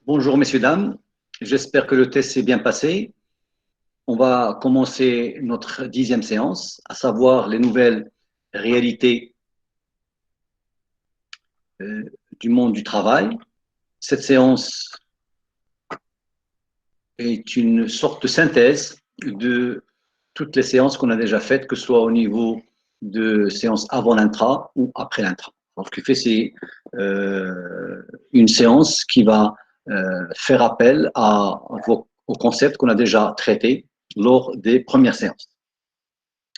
Bonjour messieurs, dames. J'espère que le test s'est bien passé. On va commencer notre 10e séance, à savoir les nouvelles réalités euh, du monde du travail. Cette séance est une sorte de synthèse de toutes les séances qu'on a déjà faites, que ce soit au niveau de séances avant l'intra ou après l'intra. Ce qui fait, c'est une séance qui va faire appel aux concepts qu'on a déjà traités lors des premières séances.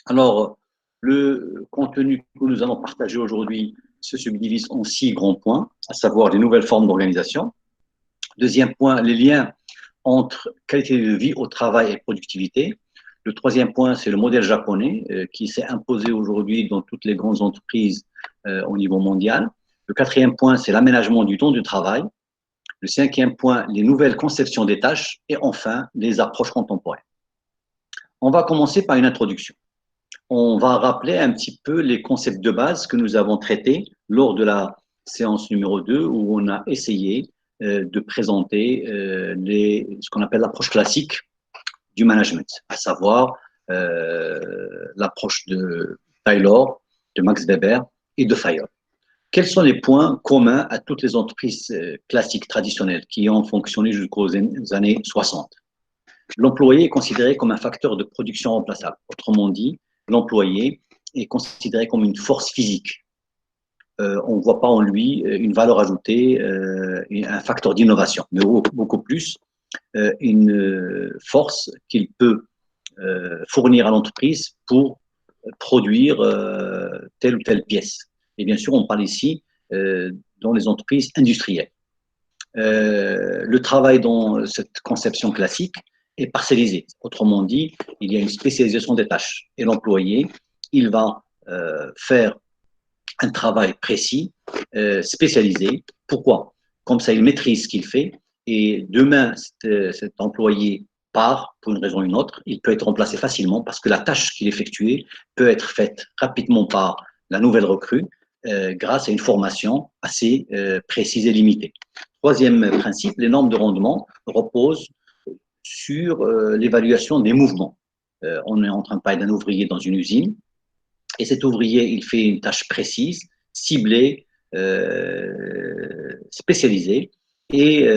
Alors, le contenu que nous allons partager aujourd'hui se subdivise en 6 grands points, à savoir les nouvelles formes d'organisation. Deuxième point, les liens entre qualité de vie au travail et productivité. Le troisième point, c'est le modèle japonais qui s'est imposé aujourd'hui dans toutes les grandes entreprises au niveau mondial. Le quatrième point, c'est l'aménagement du temps du travail. Le cinquième point, les nouvelles conceptions des tâches. Et enfin, les approches contemporaines. On va commencer par une introduction. On va rappeler un petit peu les concepts de base que nous avons traités lors de la séance numéro 2 où on a essayé de présenter ce qu'on appelle l'approche classique du management, à savoir l'approche de Taylor, de Max Weber et de Fayol. Quels sont les points communs à toutes les entreprises classiques traditionnelles qui ont fonctionné jusqu'aux années 60? L'employé est considéré comme un facteur de production remplaçable. Autrement dit, l'employé est considéré comme une force physique. On ne voit pas en lui une valeur ajoutée, un facteur d'innovation, mais beaucoup plus une force qu'il peut fournir à l'entreprise pour produire telle ou telle pièce. Et bien sûr, on parle ici dans les entreprises industrielles. Le travail dans cette conception classique est parcellisé. Autrement dit, il y a une spécialisation des tâches. Et l'employé, il va faire un travail précis, spécialisé. Pourquoi? Comme ça, il maîtrise ce qu'il fait. Et demain, cet employé part pour une raison ou une autre, il peut être remplacé facilement parce que la tâche qu'il effectuait peut être faite rapidement par la nouvelle recrue grâce à une formation assez précise et limitée. Troisième principe, les normes de rendement reposent sur l'évaluation des mouvements. On est en train de parler d'un ouvrier dans une usine, et cet ouvrier, il fait une tâche précise, ciblée, spécialisée, et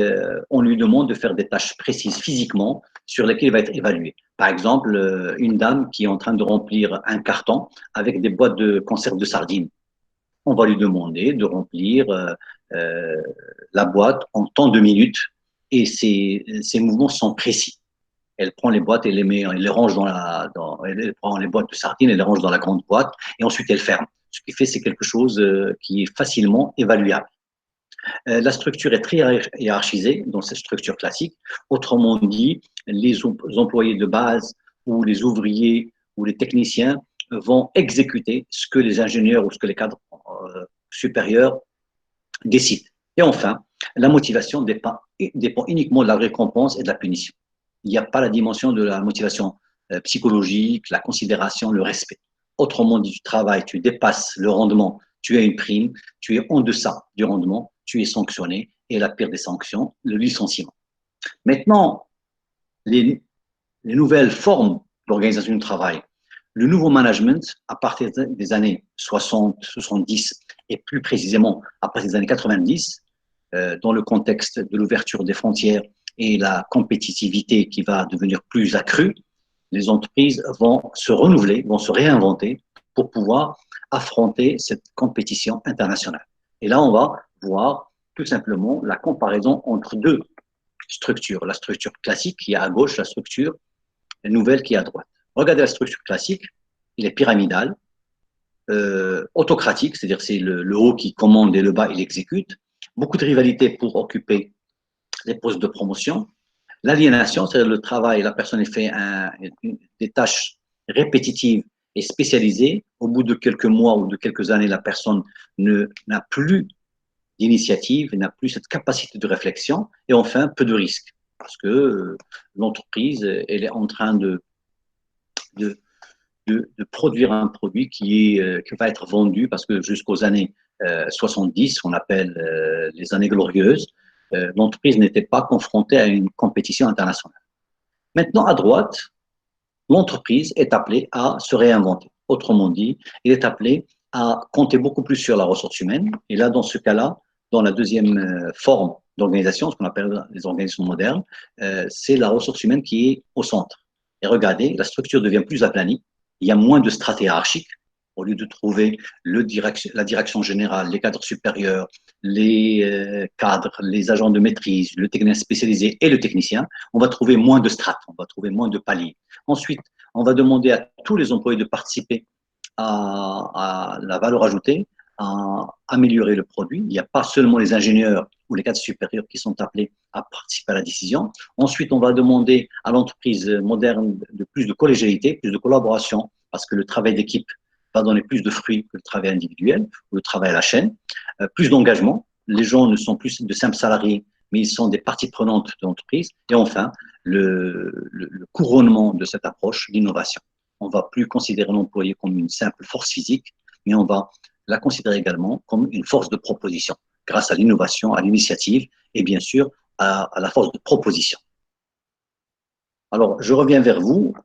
on lui demande de faire des tâches précises physiquement sur lesquelles il va être évalué. Par exemple, une dame qui est en train de remplir un carton avec des boîtes de conserve de sardines. On va lui demander de remplir la boîte en tant de minutes et ses mouvements sont précis. Elle prend les boîtes et elle les range elle prend les boîtes de sardines et les range dans la grande boîte et ensuite elle ferme. Ce qui fait, c'est quelque chose qui est facilement évaluable. La structure est très hiérarchisée dans cette structure classique. Autrement dit, les employés de base ou les ouvriers ou les techniciens vont exécuter ce que les ingénieurs ou ce que les cadres supérieurs décident. Et enfin, la motivation dépend uniquement de la récompense et de la punition. Il n'y a pas la dimension de la motivation psychologique, la considération, le respect. Autrement dit, tu travailles, tu dépasses le rendement, tu as une prime, tu es en deçà du rendement, tu es sanctionné, et la pire des sanctions, le licenciement. Maintenant, les, les nouvelles formes d'organisation du travail, le nouveau management, à partir des années 60, 70, et plus précisément à partir des années 90, dans le contexte de l'ouverture des frontières et la compétitivité qui va devenir plus accrue, les entreprises vont se renouveler, vont se réinventer pour pouvoir affronter cette compétition internationale. Et là, on va voir tout simplement la comparaison entre deux structures. La structure classique qui est à gauche, la structure nouvelle qui est à droite. Regardez la structure classique, il est pyramidal, autocratique, c'est-à-dire c'est le haut qui commande et le bas il exécute. Beaucoup de rivalité pour occuper les postes de promotion. L'aliénation, c'est-à-dire le travail, la personne fait des tâches répétitives et spécialisées. Au bout de quelques mois ou de quelques années, la personne n'a plus d'initiative, n'a plus cette capacité de réflexion. Et enfin, peu de risques, parce que l'entreprise, elle est en train de, de produire un produit qui va être vendu, parce que jusqu'aux années 70, qu'on appelle les années glorieuses, l'entreprise n'était pas confrontée à une compétition internationale. Maintenant, à droite, l'entreprise est appelée à se réinventer. Autrement dit, il est appelé à compter beaucoup plus sur la ressource humaine. Et là, dans ce cas-là, dans la deuxième forme d'organisation, ce qu'on appelle les organisations modernes, c'est la ressource humaine qui est au centre. Et regardez, la structure devient plus aplanie, il y a moins de strates hiérarchiques. Au lieu de trouver la direction générale, les cadres supérieurs, les cadres, les agents de maîtrise, le technicien spécialisé et le technicien, on va trouver moins de strates, on va trouver moins de paliers. Ensuite, on va demander à tous les employés de participer à la valeur ajoutée, à améliorer le produit. Il n'y a pas seulement les ingénieurs ou les cadres supérieurs qui sont appelés à participer à la décision. Ensuite, on va demander à l'entreprise moderne de plus de collégialité, plus de collaboration, parce que le travail d'équipe va donner plus de fruits que le travail individuel ou le travail à la chaîne. Plus d'engagement. Les gens ne sont plus de simples salariés, mais ils sont des parties prenantes de l'entreprise. Et enfin, le couronnement de cette approche, l'innovation. On ne va plus considérer l'employé comme une simple force physique, mais on va la considérer également comme une force de proposition, grâce à l'innovation, à l'initiative et bien sûr à la force de proposition. Alors, je reviens vers vous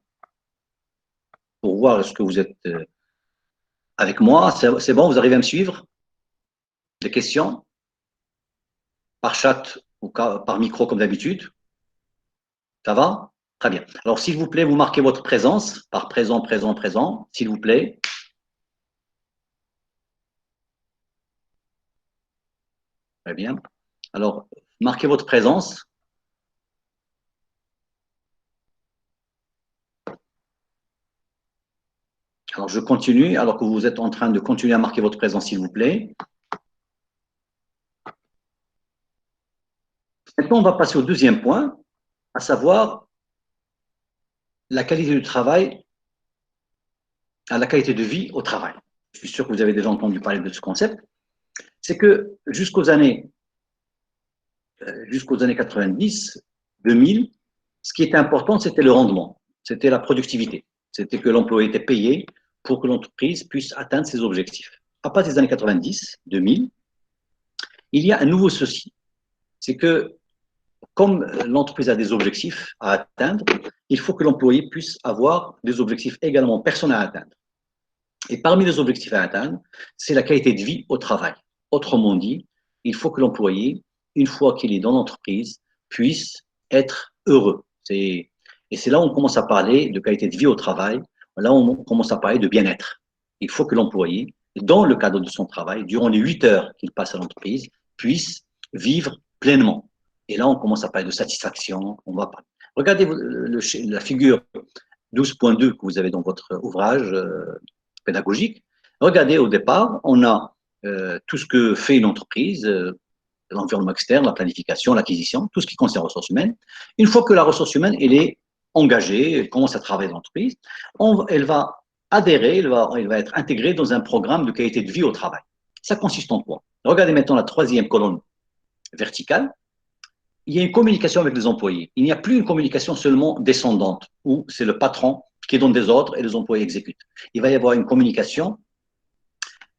pour voir est-ce que vous êtes avec moi. C'est bon, vous arrivez à me suivre? Des questions? Par chat ou par micro comme d'habitude? Ça va? Très bien. Alors, s'il vous plaît, vous marquez votre présence par présent, présent, présent, s'il vous plaît. Très bien. Alors, marquez votre présence. Alors, je continue, alors que vous êtes en train de continuer à marquer votre présence, s'il vous plaît. Maintenant, on va passer au deuxième point, à savoir la qualité du travail, à la qualité de vie au travail. Je suis sûr que vous avez déjà entendu parler de ce concept. C'est que jusqu'aux années 90, 2000, ce qui était important, c'était le rendement, c'était la productivité, c'était que l'employé était payé pour que l'entreprise puisse atteindre ses objectifs. À partir des années 90, 2000, il y a un nouveau souci, c'est que comme l'entreprise a des objectifs à atteindre, il faut que l'employé puisse avoir des objectifs également personnels à atteindre. Et parmi les objectifs à atteindre, c'est la qualité de vie au travail. Autrement dit, il faut que l'employé, une fois qu'il est dans l'entreprise, puisse être heureux. Et c'est là où on commence à parler de qualité de vie au travail, là où on commence à parler de bien-être. Il faut que l'employé, dans le cadre de son travail, durant les 8 heures qu'il passe à l'entreprise, puisse vivre pleinement. Et là, on commence à parler de satisfaction. On va parler. Regardez la figure 12.2 que vous avez dans votre ouvrage pédagogique. Regardez, au départ, on a tout ce que fait une entreprise, l'environnement externe, la planification, l'acquisition, tout ce qui concerne les ressources humaines. Une fois que la ressource humaine elle est engagée, elle commence à travailler dans l'entreprise, elle va adhérer, elle va être intégrée dans un programme de qualité de vie au travail. Ça consiste en quoi? Regardez maintenant la troisième colonne verticale. Il y a une communication avec les employés. Il n'y a plus une communication seulement descendante, où c'est le patron qui donne des ordres et les employés exécutent. Il va y avoir une communication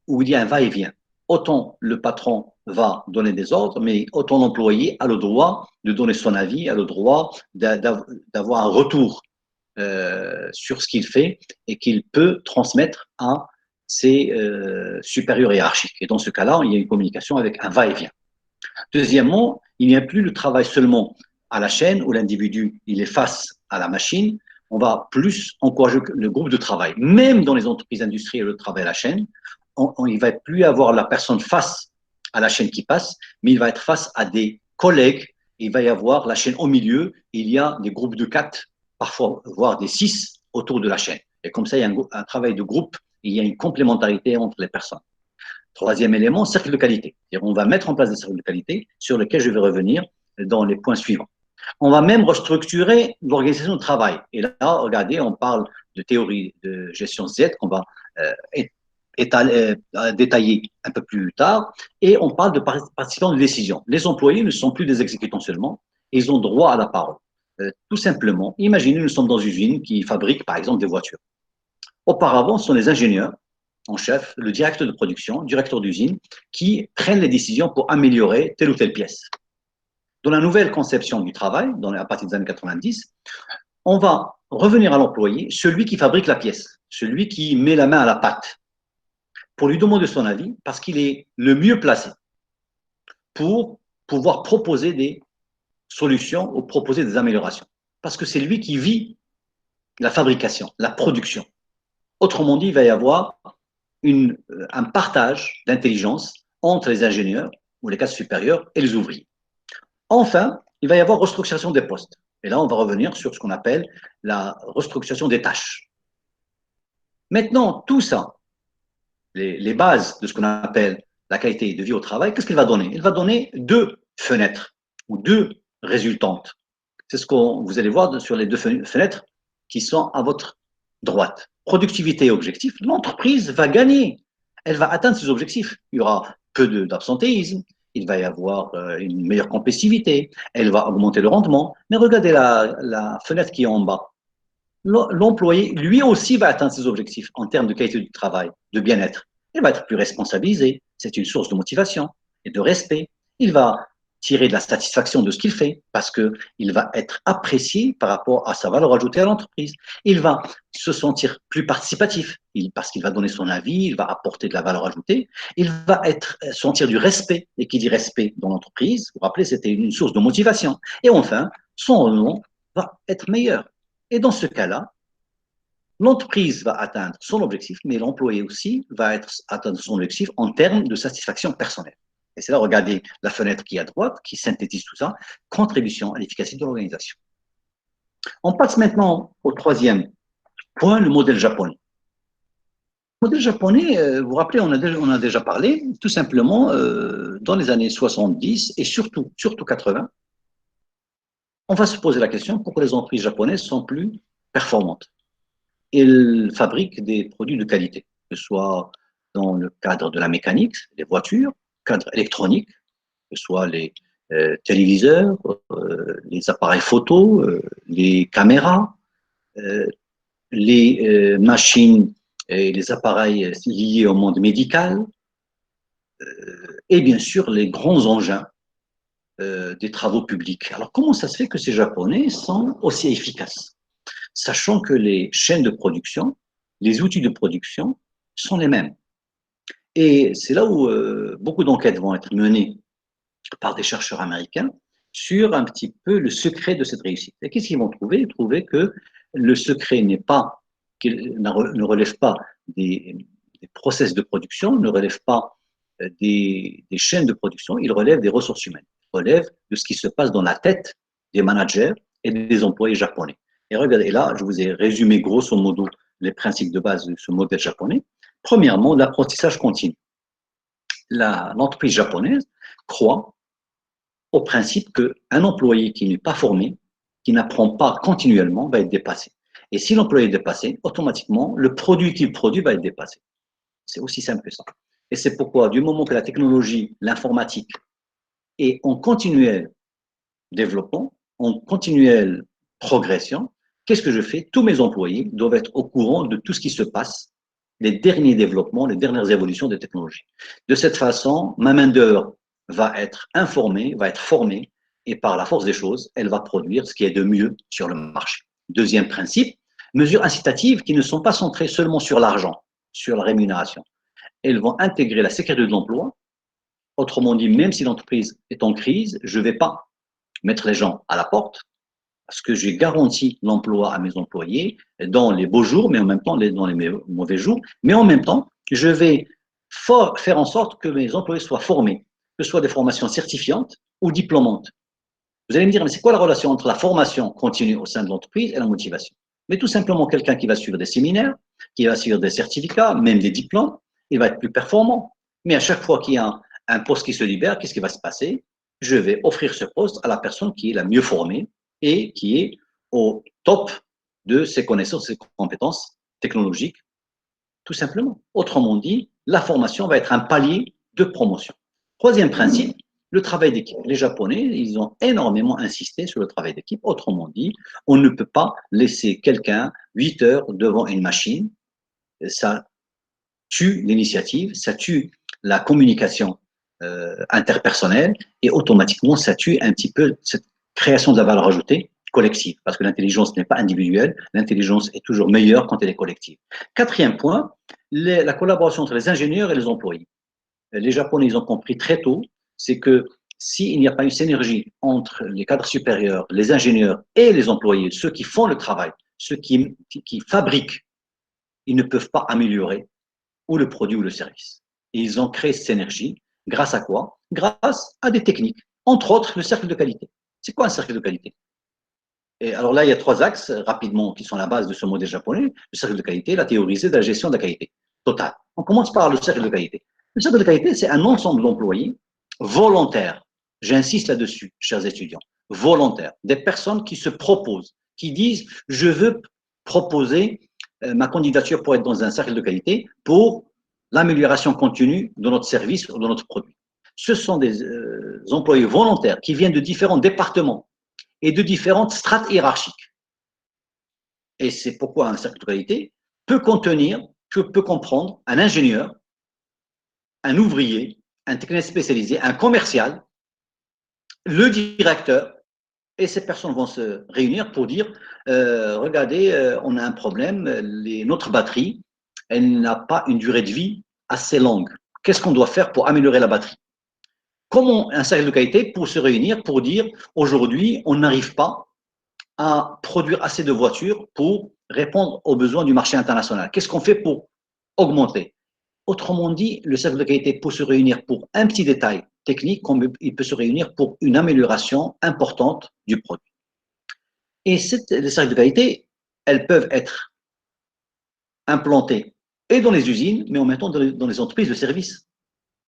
où il y a un va-et-vient. Autant le patron va donner des ordres, mais autant l'employé a le droit de donner son avis, a le droit d'avoir un retour sur ce qu'il fait et qu'il peut transmettre à ses supérieurs hiérarchiques. Et dans ce cas-là, il y a une communication avec un va-et-vient. Deuxièmement, il n'y a plus le travail seulement à la chaîne où l'individu il est face à la machine. On va plus encourager le groupe de travail. Même dans les entreprises industrielles, le travail à la chaîne, il ne va plus avoir la personne face à la chaîne qui passe, mais il va être face à des collègues. Il va y avoir la chaîne au milieu. Il y a des groupes de 4, parfois voire des 6 autour de la chaîne. Et comme ça, il y a un travail de groupe. Il y a une complémentarité entre les personnes. Troisième élément, cercle de qualité. On va mettre en place des cercles de qualité sur lesquels je vais revenir dans les points suivants. On va même restructurer l'organisation de travail. Et là, regardez, on parle de théorie de gestion Z qu'on va détailler un peu plus tard. Et on parle de participants de décision. Les employés ne sont plus des exécutants seulement, ils ont droit à la parole. Tout simplement, imaginez, nous sommes dans une usine qui fabrique, par exemple, des voitures. Auparavant, ce sont les ingénieurs en chef, le directeur de production, directeur d'usine, qui prennent les décisions pour améliorer telle ou telle pièce. Dans la nouvelle conception du travail, à partir des années 90, on va revenir à l'employé, celui qui fabrique la pièce, celui qui met la main à la pâte, pour lui demander son avis, parce qu'il est le mieux placé pour pouvoir proposer des solutions ou proposer des améliorations. Parce que c'est lui qui vit la fabrication, la production. Autrement dit, il va y avoir un partage d'intelligence entre les ingénieurs ou les classes supérieures et les ouvriers. Enfin, il va y avoir restructuration des postes. Et là, on va revenir sur ce qu'on appelle la restructuration des tâches. Maintenant, tout ça, les bases de ce qu'on appelle la qualité de vie au travail, qu'est-ce qu'il va donner? Il va donner deux fenêtres ou deux résultantes. C'est ce que vous allez voir sur les deux fenêtres qui sont à votre droite. Productivité et objectif, l'entreprise va gagner. Elle va atteindre ses objectifs. Il y aura peu d'absentéisme, il va y avoir une meilleure compétitivité, elle va augmenter le rendement. Mais regardez la fenêtre qui est en bas. L'employé, lui aussi, va atteindre ses objectifs en termes de qualité du travail, de bien-être. Il va être plus responsabilisé. C'est une source de motivation et de respect. Il va tirer de la satisfaction de ce qu'il fait parce qu'il va être apprécié par rapport à sa valeur ajoutée à l'entreprise. Il va se sentir plus participatif parce qu'il va donner son avis, il va apporter de la valeur ajoutée. Il va sentir du respect. Et qui dit respect dans l'entreprise, vous vous rappelez, c'était une source de motivation. Et enfin, son rendement va être meilleur. Et dans ce cas-là, l'entreprise va atteindre son objectif, mais l'employé aussi va atteindre son objectif en termes de satisfaction personnelle. Et c'est là, regardez la fenêtre qui est à droite, qui synthétise tout ça, contribution à l'efficacité de l'organisation. On passe maintenant au troisième point, le modèle japonais. Le modèle japonais, vous vous rappelez, on a déjà parlé, tout simplement, dans les années 70 et surtout 80, on va se poser la question pourquoi les entreprises japonaises sont plus performantes. Elles fabriquent des produits de qualité, que ce soit dans le cadre de la mécanique, des voitures, cadre électronique, que ce soit les téléviseurs, les appareils photo, les caméras, les machines et les appareils liés au monde médical, et bien sûr les grands engins des travaux publics. Alors comment ça se fait que ces Japonais sont aussi efficaces, sachant que les chaînes de production, les outils de production sont les mêmes? Et c'est là où beaucoup d'enquêtes vont être menées par des chercheurs américains sur un petit peu le secret de cette réussite. Et qu'est-ce qu'ils vont trouver? Ils trouver que le secret ne relève pas des process de production, ne relève pas des chaînes de production, il relève des ressources humaines, il relève de ce qui se passe dans la tête des managers et des employés japonais. Et regardez, là, je vous ai résumé grosso modo les principes de base de ce modèle japonais. Premièrement, l'apprentissage continu. L'entreprise japonaise croit au principe qu'un employé qui n'est pas formé, qui n'apprend pas continuellement, va être dépassé. Et si l'employé est dépassé, automatiquement, le produit qu'il produit va être dépassé. C'est aussi simple que ça. Et c'est pourquoi, du moment que la technologie, l'informatique est en continuel développement, en continuelle progression, qu'est-ce que je fais? Tous mes employés doivent être au courant de tout ce qui se passe, les derniers développements, les dernières évolutions des technologies. De cette façon, ma main-d'œuvre va être informée, va être formée, et par la force des choses, elle va produire ce qui est de mieux sur le marché. Deuxième principe, mesures incitatives qui ne sont pas centrées seulement sur l'argent, sur la rémunération. Elles vont intégrer la sécurité de l'emploi. Autrement dit, même si l'entreprise est en crise, je ne vais pas mettre les gens à la porte, parce que j'ai garanti l'emploi à mes employés dans les beaux jours, mais en même temps dans les mauvais jours, mais en même temps, je vais faire en sorte que mes employés soient formés, que ce soit des formations certifiantes ou diplômantes. Vous allez me dire, mais c'est quoi la relation entre la formation continue au sein de l'entreprise et la motivation? Mais tout simplement, quelqu'un qui va suivre des séminaires, qui va suivre des certificats, même des diplômes, il va être plus performant. Mais à chaque fois qu'il y a un poste qui se libère, qu'est-ce qui va se passer? Je vais offrir ce poste à la personne qui est la mieux formée et qui est au top de ses connaissances, ses compétences technologiques, tout simplement. Autrement dit, la formation va être un palier de promotion. Troisième principe, le travail d'équipe. Les Japonais, ils ont énormément insisté sur le travail d'équipe. Autrement dit, on ne peut pas laisser quelqu'un 8 heures devant une machine ça tue l'initiative, ça tue la communication interpersonnelle et automatiquement, ça tue un petit peu cette création de la valeur ajoutée collective, parce que l'intelligence n'est pas individuelle, l'intelligence est toujours meilleure quand elle est collective. Quatrième point, la collaboration entre les ingénieurs et les employés. Les Japonais, ils ont compris très tôt, c'est que s'il n'y a pas une synergie entre les cadres supérieurs, les ingénieurs et les employés, ceux qui font le travail, ceux qui fabriquent, ils ne peuvent pas améliorer ou le produit ou le service. Et ils ont créé cette énergie grâce à quoi? Grâce à des techniques, entre autres le cercle de qualité. C'est quoi un cercle de qualité? Et alors là, il y a trois axes rapidement qui sont la base de ce modèle japonais. Le cercle de qualité, la théorisée de la gestion de la qualité totale. On commence par le cercle de qualité. Le cercle de qualité, c'est un ensemble d'employés volontaires. J'insiste là-dessus, chers étudiants. Volontaires. Des personnes qui se proposent, qui disent « je veux proposer ma candidature pour être dans un cercle de qualité pour l'amélioration continue de notre service ou de notre produit. » Ce sont des employés volontaires qui viennent de différents départements et de différentes strates hiérarchiques. Et c'est pourquoi un cercle de qualité peut contenir, peut comprendre un ingénieur, un ouvrier, un technicien spécialisé, un commercial, le directeur, et ces personnes vont se réunir pour dire regardez, on a un problème, notre batterie, elle n'a pas une durée de vie assez longue. Qu'est-ce qu'on doit faire pour améliorer la batterie? Comment un cercle de qualité pour se réunir pour dire aujourd'hui, on n'arrive pas à produire assez de voitures pour répondre aux besoins du marché international. Qu'est-ce qu'on fait pour augmenter? Autrement dit, le cercle de qualité peut se réunir pour un petit détail technique, comme il peut se réunir pour une amélioration importante du produit. Et les cercles de qualité, elles peuvent être implantées et dans les usines, mais en même temps dans les entreprises de services.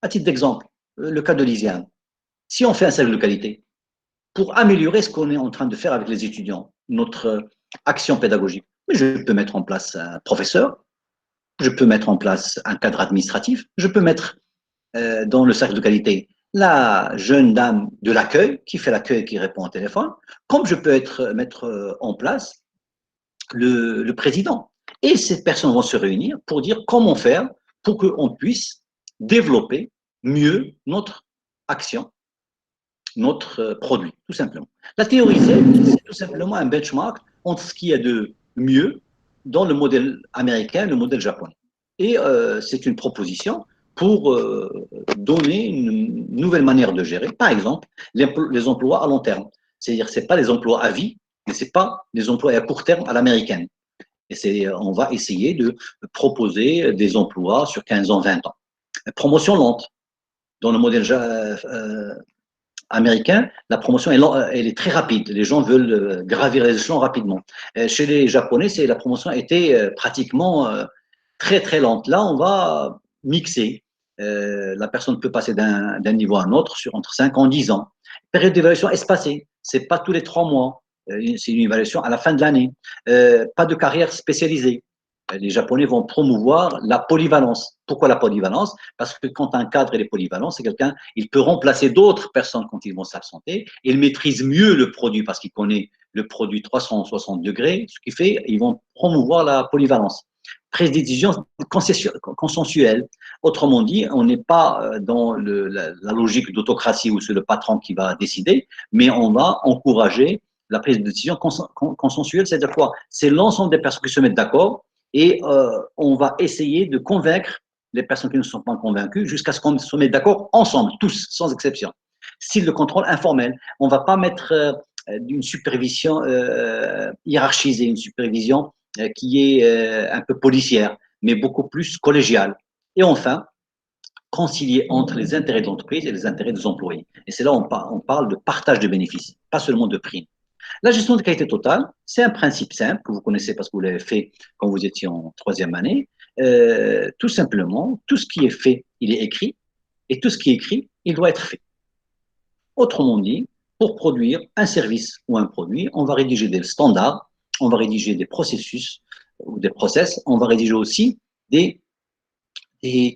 À titre d'exemple, le cas de l'ISIAN. Si on fait un cercle de qualité, pour améliorer ce qu'on est en train de faire avec les étudiants, notre action pédagogique, mais je peux mettre en place un professeur, je peux mettre en place un cadre administratif, je peux mettre dans le cercle de qualité la jeune dame de l'accueil qui fait l'accueil et qui répond au téléphone, comme je peux mettre en place le président. Et ces personnes vont se réunir pour dire comment faire pour qu'on puisse développer mieux notre action, notre produit, tout simplement. La théorie Z, c'est tout simplement un benchmark entre ce qu'il y a de mieux dans le modèle américain et le modèle japonais. Et c'est une proposition pour donner une nouvelle manière de gérer, par exemple, les emplois à long terme. C'est-à-dire, ce n'est pas les emplois à vie, mais ce n'est pas les emplois à court terme à l'américaine. Et on va essayer de proposer des emplois sur 15 ans, 20 ans. Promotion lente. Dans le modèle américain, la promotion elle est très rapide. Les gens veulent gravir les échelons rapidement. Chez les Japonais, la promotion était pratiquement très très lente. Là, on va mixer. La personne peut passer d'un niveau à un autre entre 5 ans et 10 ans. Période d'évaluation espacée. C'est pas tous les 3 mois. C'est une évaluation à la fin de l'année. Pas de carrière spécialisée. Les Japonais vont promouvoir la polyvalence. Pourquoi la polyvalence? Parce que quand un cadre est polyvalent, c'est quelqu'un, il peut remplacer d'autres personnes quand ils vont s'absenter. Il maîtrise mieux le produit parce qu'il connaît le produit 360 degrés, ce qui fait ils vont promouvoir la polyvalence. Prise de décision consensuelle. Autrement dit, on n'est pas dans la logique d'autocratie où c'est le patron qui va décider, mais on va encourager la prise de décision consensuelle. C'est-à-dire quoi? C'est l'ensemble des personnes qui se mettent d'accord et on va essayer de convaincre les personnes qui ne sont pas convaincues jusqu'à ce qu'on se mette d'accord ensemble, tous, sans exception. Style de contrôle informel. On ne va pas mettre une supervision hiérarchisée, une supervision qui est un peu policière, mais beaucoup plus collégiale. Et enfin, concilier entre les intérêts de l'entreprise et les intérêts des employés. Et c'est là où on parle de partage de bénéfices, pas seulement de primes. La gestion de qualité totale, c'est un principe simple que vous connaissez parce que vous l'avez fait quand vous étiez en troisième année. Tout simplement, tout ce qui est fait, il est écrit, et tout ce qui est écrit, il doit être fait. Autrement dit, pour produire un service ou un produit, on va rédiger des standards, on va rédiger des processus ou des process, on va rédiger aussi des je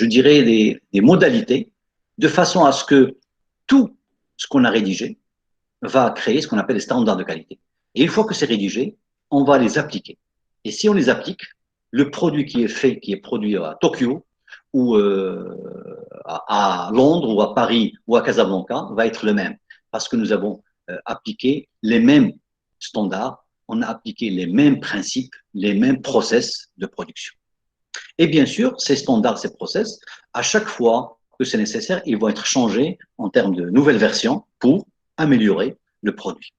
dirais, des modalités, de façon à ce que tout ce qu'on a rédigé va créer ce qu'on appelle les standards de qualité. Et une fois que c'est rédigé, on va les appliquer. Et si on les applique, le produit qui est fait, qui est produit à Tokyo, ou à Londres, ou à Paris, ou à Casablanca, va être le même. Parce que nous avons appliqué les mêmes standards, on a appliqué les mêmes principes, les mêmes process de production. Et bien sûr, ces standards, ces process, à chaque fois que c'est nécessaire, ils vont être changés en termes de nouvelles versions pour améliorer le produit.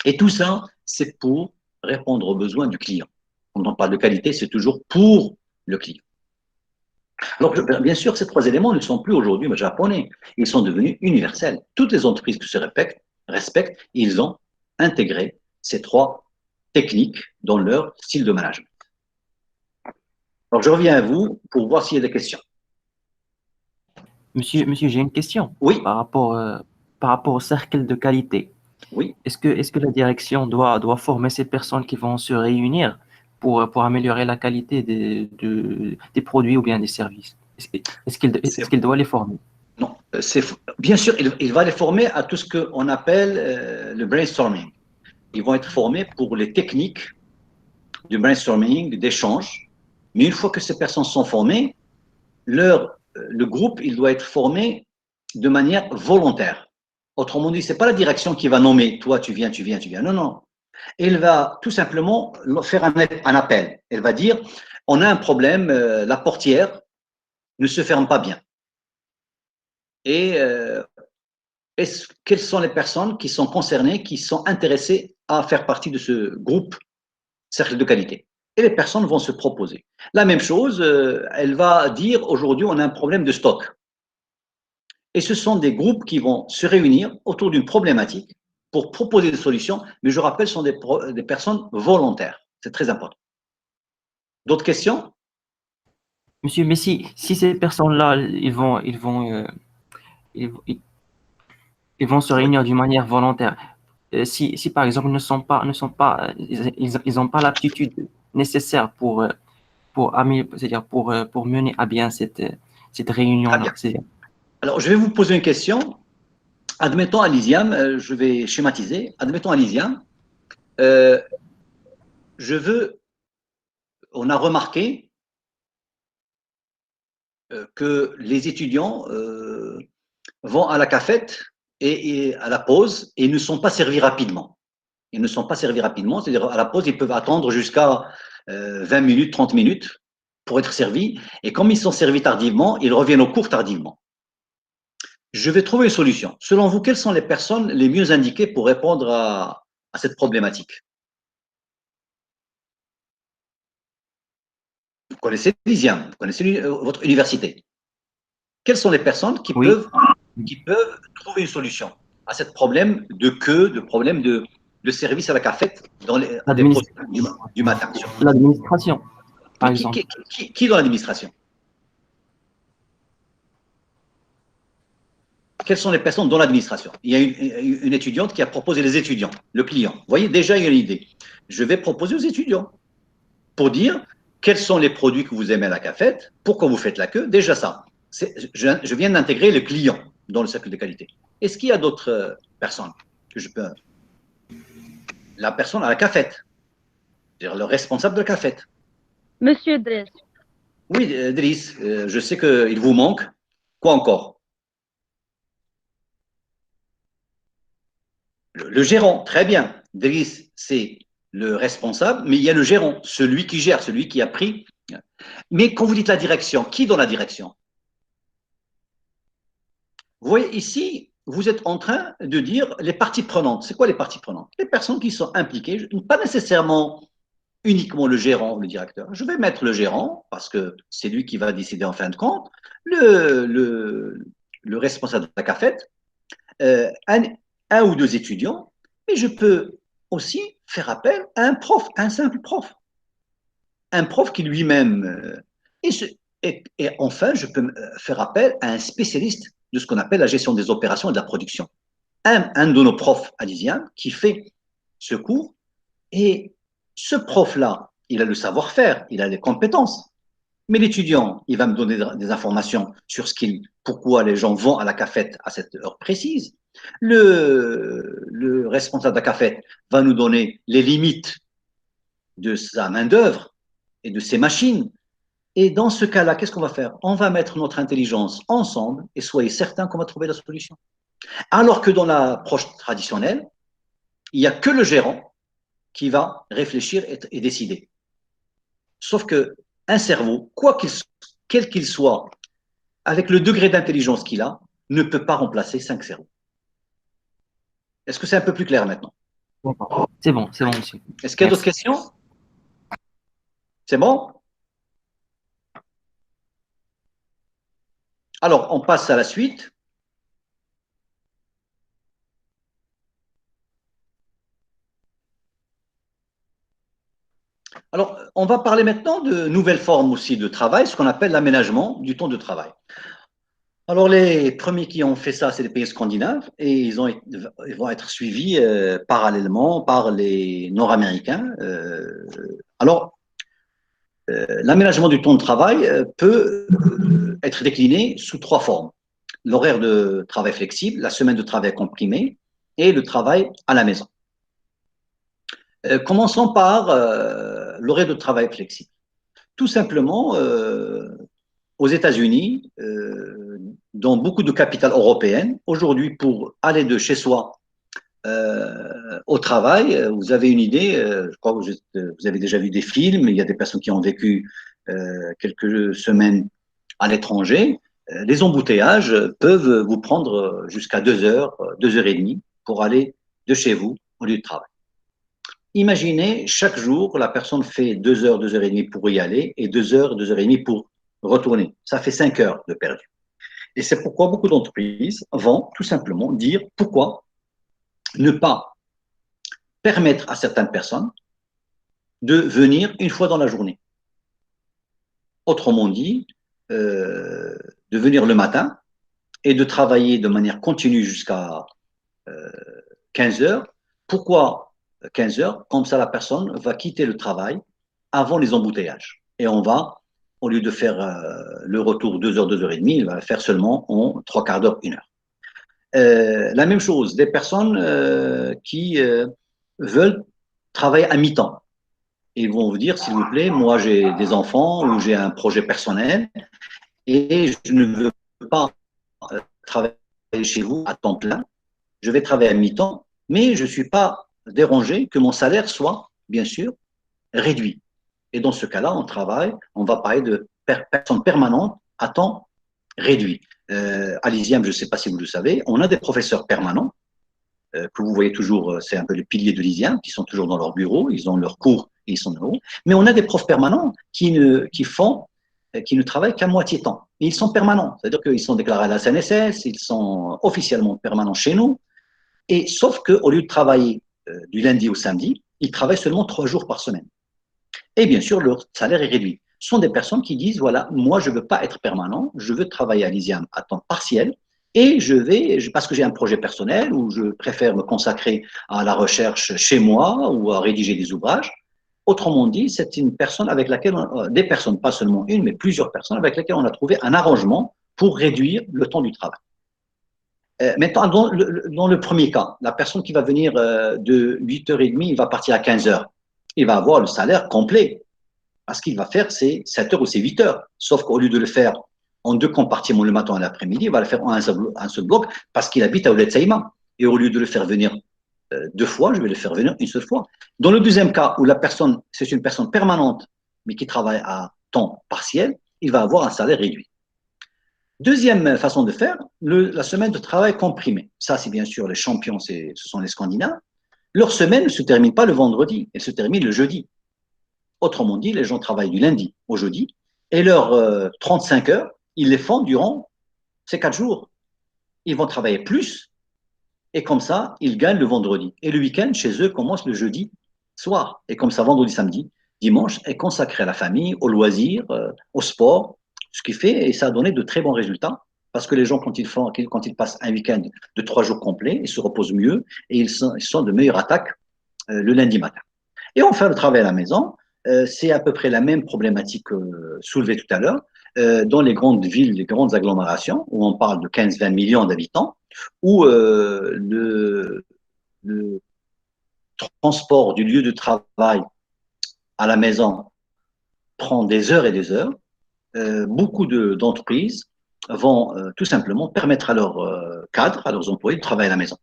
Et tout ça, c'est pour répondre aux besoins du client. Quand on parle de qualité, c'est toujours pour le client. Alors, bien sûr, ces trois éléments ne sont plus aujourd'hui japonais. Ils sont devenus universels. Toutes les entreprises qui se respectent, ils ont intégré ces trois techniques dans leur style de management. Alors, je reviens à vous pour voir s'il y a des questions. Monsieur, j'ai une question Oui, par rapport au cercle de qualité. oui. Est-ce que la direction doit former ces personnes qui vont se réunir pour améliorer la qualité des produits ou bien des services? Est-ce qu'il doit les former? Non, bien sûr, il va les former à tout ce qu'on appelle le brainstorming. Ils vont être formés pour les techniques du brainstorming, d'échange. Mais une fois que ces personnes sont formées, le groupe, il doit être formé de manière volontaire. Autrement dit, ce n'est pas la direction qui va nommer, toi, tu viens, tu viens, tu viens. Non, non. Elle va tout simplement faire un appel. Elle va dire, on a un problème, la portière ne se ferme pas bien. Et quelles sont les personnes qui sont concernées, qui sont intéressées à faire partie de ce groupe cercle de qualité? Et les personnes vont se proposer. La même chose, elle va dire aujourd'hui, on a un problème de stock. Et ce sont des groupes qui vont se réunir autour d'une problématique pour proposer des solutions, mais je rappelle, ce sont des personnes volontaires. C'est très important. D'autres questions? Monsieur, mais si ces personnes-là, ils, ils vont se Oui. réunir d'une manière volontaire, si par exemple ils n'ont pas l'aptitude nécessaire c'est-à-dire pour mener à bien cette Très réunion-là. bien. Alors, je vais vous poser une question. Admettons à Lysiam, je vais schématiser. Admettons à Lysiam, euh, on a remarqué que les étudiants vont à la cafette et à la pause et ne sont pas servis rapidement. Ils ne sont pas servis rapidement, c'est-à-dire à la pause, ils peuvent attendre jusqu'à 20 minutes, 30 minutes pour être servis. Et comme ils sont servis tardivement, ils reviennent au cours tardivement. Je vais trouver une solution. Selon vous, quelles sont les personnes les mieux indiquées pour répondre à cette problématique? Vous connaissez l'ISIAM, vous connaissez votre université. Quelles sont les personnes Oui, qui peuvent trouver une solution à ce problème de queue, de problème de service à la cafette à des pauses du matin? l'administration, par Mais exemple. qui dans l'administration? Quelles sont les personnes dans l'administration? Il y a une étudiante qui a proposé les étudiants, le client. Vous voyez, déjà, il y a une idée. Je vais proposer aux étudiants pour dire quels sont les produits que vous aimez à la cafette, pourquoi vous faites la queue. Déjà ça. Je viens d'intégrer le client dans le cercle de qualité. Est-ce qu'il y a d'autres personnes que je peux. La personne à la cafette, c'est-à-dire le responsable de la cafette. Monsieur Driss. Oui, Driss, je sais qu'il vous manque. Quoi encore? Le gérant, très bien. Driss, c'est le responsable, mais il y a le gérant, celui qui gère, celui qui a pris. Mais quand vous dites la direction, qui dans la direction? Vous voyez ici, vous êtes en train de dire les parties prenantes. C'est quoi les parties prenantes? Les personnes qui sont impliquées, pas nécessairement uniquement le gérant ou le directeur. Je vais mettre le gérant parce que c'est lui qui va décider en fin de compte, le responsable de la cafette, un ou deux étudiants, mais je peux aussi faire appel à un prof, un simple prof. Un prof qui lui-même. Et enfin, je peux faire appel à un spécialiste de ce qu'on appelle la gestion des opérations et de la production. Un de nos profs alysiens qui fait ce cours. Et ce prof-là, il a le savoir-faire, il a les compétences. Mais l'étudiant, il va me donner des informations sur pourquoi les gens vont à la cafette à cette heure précise. Le responsable de la cafette va nous donner les limites de sa main-d'œuvre. et de ces machines. Et dans ce cas-là, qu'est-ce qu'on va faire? On va mettre notre intelligence ensemble et soyez certains qu'on va trouver la solution. Alors que dans l'approche traditionnelle, il n'y a que le gérant qui va réfléchir et décider. Sauf qu'un cerveau, quel qu'il soit, avec le degré d'intelligence qu'il a, ne peut pas remplacer 5 cerveaux. Est-ce que c'est un peu plus clair maintenant? C'est bon, monsieur. Est-ce qu'il y a d'autres questions? C'est bon? Alors, on passe à la suite. Alors, on va parler maintenant de nouvelles formes aussi de travail, ce qu'on appelle l'aménagement du temps de travail. Alors, les premiers qui ont fait ça, c'est les pays scandinaves, et ils vont être suivis parallèlement par les Nord-Américains. L'aménagement du temps de travail peut être décliné sous 3 formes. L'horaire de travail flexible, la semaine de travail comprimée et le travail à la maison. Commençons par l'horaire de travail flexible. Tout simplement, aux États-Unis, dans beaucoup de capitales européennes, aujourd'hui, pour aller de chez soi au travail, vous avez une idée, je crois que vous avez déjà vu des films, il y a des personnes qui ont vécu quelques semaines à l'étranger. Les embouteillages peuvent vous prendre jusqu'à 2 heures, 2 heures et demie pour aller de chez vous au lieu de travail. Imaginez, chaque jour, la personne fait 2 heures, 2 heures et demie pour y aller et 2 heures, 2 heures et demie pour retourner. Ça fait 5 heures de perdu. Et c'est pourquoi beaucoup d'entreprises vont tout simplement dire pourquoi ne pas permettre à certaines personnes de venir une fois dans la journée. Autrement dit, de venir le matin et de travailler de manière continue jusqu'à 15 heures. Pourquoi 15 heures? Comme ça, la personne va quitter le travail avant les embouteillages. Et on va, au lieu de faire le retour 2 heures, 2 heures et demie, il va le faire seulement en 3 quarts d'heure, 1 heure. La même chose, des personnes qui veulent travailler à mi-temps. Ils vont vous dire, s'il vous plaît, moi j'ai des enfants ou j'ai un projet personnel et je ne veux pas travailler chez vous à temps plein. Je vais travailler à mi-temps, mais je ne suis pas dérangé que mon salaire soit, bien sûr, réduit. Et dans ce cas-là, on va parler de personnes permanentes à temps réduit. À l'ISIAM, je ne sais pas si vous le savez, on a des professeurs permanents que vous voyez toujours, c'est un peu le pilier de l'ISIAM, qui sont toujours dans leur bureau, ils ont leurs cours et ils sont là haut. Mais on a des profs permanents qui ne travaillent qu'à moitié temps. Et ils sont permanents, c'est-à-dire qu'ils sont déclarés à la CNSS, ils sont officiellement permanents chez nous. Et sauf qu'au lieu de travailler du lundi au samedi, ils travaillent seulement 3 jours par semaine. Et bien sûr, leur salaire est réduit. Ce sont des personnes qui disent, voilà, moi, je ne veux pas être permanent, je veux travailler à l'ISIAM à temps partiel, et parce que j'ai un projet personnel, ou je préfère me consacrer à la recherche chez moi, ou à rédiger des ouvrages. Autrement dit, c'est une personne avec laquelle, des personnes, pas seulement une, mais plusieurs personnes, avec lesquelles on a trouvé un arrangement pour réduire le temps du travail. Maintenant, dans le premier cas, la personne qui va venir de 8h30, il va partir à 15h. Il va avoir le salaire complet. Parce qu'il va faire ses 7 heures ou ses 8 heures. Sauf qu'au lieu de le faire en 2 compartiments le matin et l'après-midi, il va le faire en un seul bloc parce qu'il habite à Oulet Saïma. Et au lieu de le faire venir 2 fois, je vais le faire venir une seule fois. Dans le deuxième cas, où la personne, c'est une personne permanente, mais qui travaille à temps partiel, il va avoir un salaire réduit. Deuxième façon de faire, la semaine de travail comprimée. Ça, c'est bien sûr les champions, ce sont les Scandinaves. Leur semaine ne se termine pas le vendredi, elle se termine le jeudi. Autrement dit, les gens travaillent du lundi au jeudi et leurs 35 heures, ils les font durant ces 4 jours. Ils vont travailler plus et comme ça, ils gagnent le vendredi. Et le week-end, chez eux, commence le jeudi soir. Et comme ça, vendredi, samedi, dimanche est consacré à la famille, aux loisirs, au sport, ce qui fait, et ça a donné de très bons résultats, parce que les gens, quand ils passent un week-end de 3 jours complets, ils se reposent mieux et ils sont de meilleures attaques le lundi matin. Et enfin, le travail à la maison, c'est à peu près la même problématique soulevée tout à l'heure. Dans les grandes villes, les grandes agglomérations, où on parle de 15-20 millions d'habitants, où le transport du lieu de travail à la maison prend des heures et des heures. Beaucoup d'entreprises vont tout simplement permettre à leurs cadres, à leurs employés de travailler à la maison.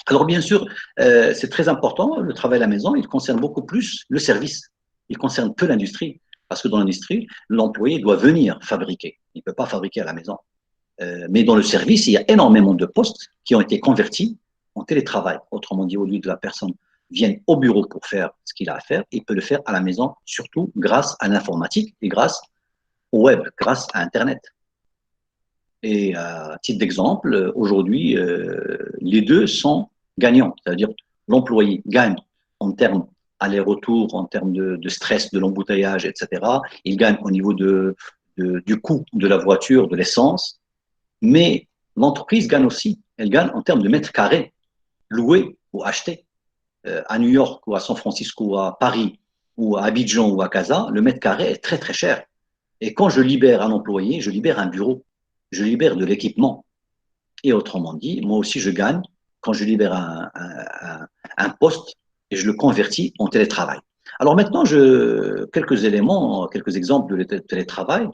Alors bien sûr, c'est très important, le travail à la maison, il concerne beaucoup plus le service, il concerne peu l'industrie, parce que dans l'industrie, l'employé doit venir fabriquer, il ne peut pas fabriquer à la maison. Mais dans le service, il y a énormément de postes qui ont été convertis en télétravail. Autrement dit, au lieu de la personne vienne au bureau pour faire ce qu'il a à faire, il peut le faire à la maison, surtout grâce à l'informatique et grâce au web, grâce à Internet. Et à titre d'exemple, aujourd'hui, les deux sont gagnants. C'est-à-dire l'employé gagne en termes aller-retour, en termes de stress, de l'embouteillage, etc. Il gagne au niveau du coût de la voiture, de l'essence. Mais l'entreprise gagne aussi. Elle gagne en termes de mètres carrés loués ou achetés. À New York ou à San Francisco ou à Paris ou à Abidjan ou à Casa, le mètre carré est très, très cher. Et quand je libère un employé, je libère un bureau, je libère de l'équipement. Et autrement dit, moi aussi, je gagne quand je libère un poste et je le convertis en télétravail. Alors maintenant, quelques éléments, quelques exemples de télétravail.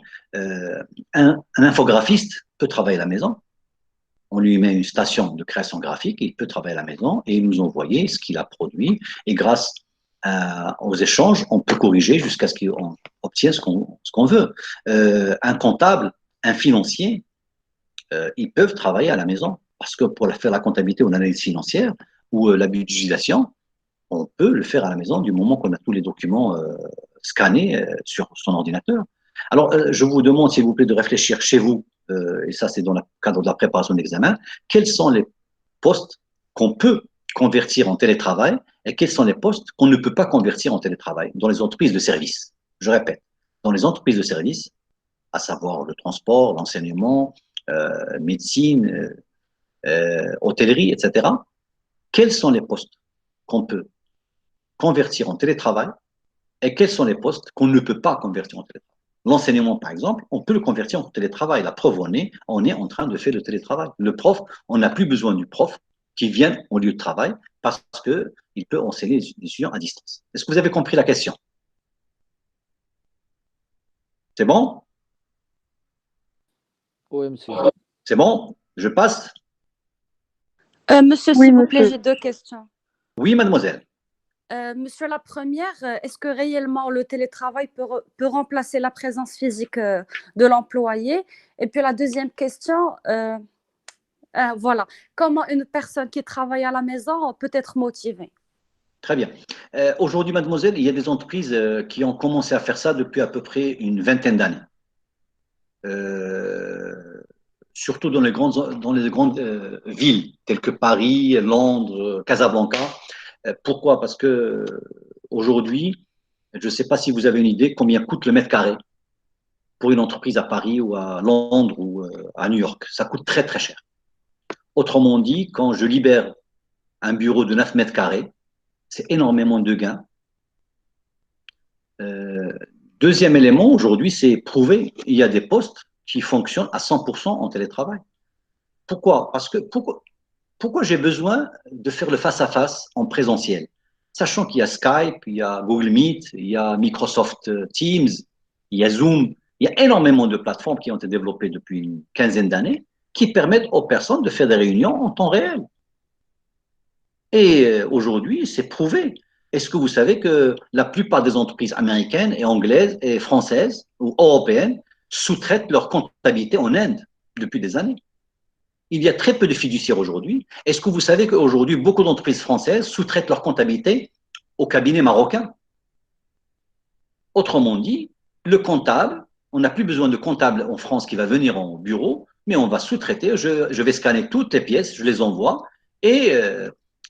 Un infographiste peut travailler à la maison. On lui met une station de création graphique et il peut travailler à la maison et nous envoyer ce qu'il a produit. Et grâce aux échanges, on peut corriger jusqu'à ce qu'on obtienne ce qu'on veut. Un comptable, un financier, ils peuvent travailler à la maison parce que pour faire la comptabilité ou l'analyse financière ou la budgétisation, on peut le faire à la maison du moment qu'on a tous les documents scannés sur son ordinateur. Alors, je vous demande, s'il vous plaît, de réfléchir chez vous, et ça c'est dans le cadre de la préparation d'examen, quels sont les postes qu'on peut convertir en télétravail et quels sont les postes qu'on ne peut pas convertir en télétravail dans les entreprises de service. Je répète, dans les entreprises de service, à savoir le transport, l'enseignement, médecine, hôtellerie, etc., quels sont les postes qu'on peut convertir en télétravail et quels sont les postes qu'on ne peut pas convertir en télétravail. L'enseignement, par exemple, on peut le convertir en télétravail. La preuve, on est en train de faire le télétravail. Le prof, on n'a plus besoin du prof qui vient au lieu de travail parce qu'il peut enseigner les étudiants à distance. Est-ce que vous avez compris la question? C'est bon? Oui, monsieur. C'est bon? Je passe? Monsieur, Oui, s'il vous plaît, monsieur. j'ai deux questions. Oui, mademoiselle. Monsieur, la première, est-ce que réellement le télétravail peut remplacer la présence physique de l'employé? Et puis la deuxième question, voilà, comment une personne qui travaille à la maison peut être motivée? Très bien. Aujourd'hui, mademoiselle, il y a des entreprises qui ont commencé à faire ça depuis à peu près une vingtaine d'années. Surtout dans les grandes villes telles que Paris, Londres, Casablanca. Pourquoi? Parce que aujourd'hui, je ne sais pas si vous avez une idée combien coûte le mètre carré pour une entreprise à Paris ou à Londres ou à New York. Ça coûte très très cher. Autrement dit, quand je libère un bureau de 9 mètres carrés, c'est énormément de gains. Deuxième élément, aujourd'hui, c'est prouvé, il y a des postes qui fonctionnent à 100% en télétravail. Pourquoi? Parce que pourquoi j'ai besoin de faire le face-à-face en présentiel? Sachant qu'il y a Skype, il y a Google Meet, il y a Microsoft Teams, il y a Zoom, il y a énormément de plateformes qui ont été développées depuis une quinzaine d'années qui permettent aux personnes de faire des réunions en temps réel. Et aujourd'hui, c'est prouvé. Est-ce que vous savez que la plupart des entreprises américaines et anglaises et françaises ou européennes sous-traitent leur comptabilité en Inde depuis des années? Il y a très peu de fiduciaires aujourd'hui. Est-ce que vous savez qu'aujourd'hui, beaucoup d'entreprises françaises sous-traitent leur comptabilité au cabinet marocain? Autrement dit, le comptable, on n'a plus besoin de comptable en France qui va venir au bureau, mais on va sous-traiter. Je vais scanner toutes les pièces, je les envoie et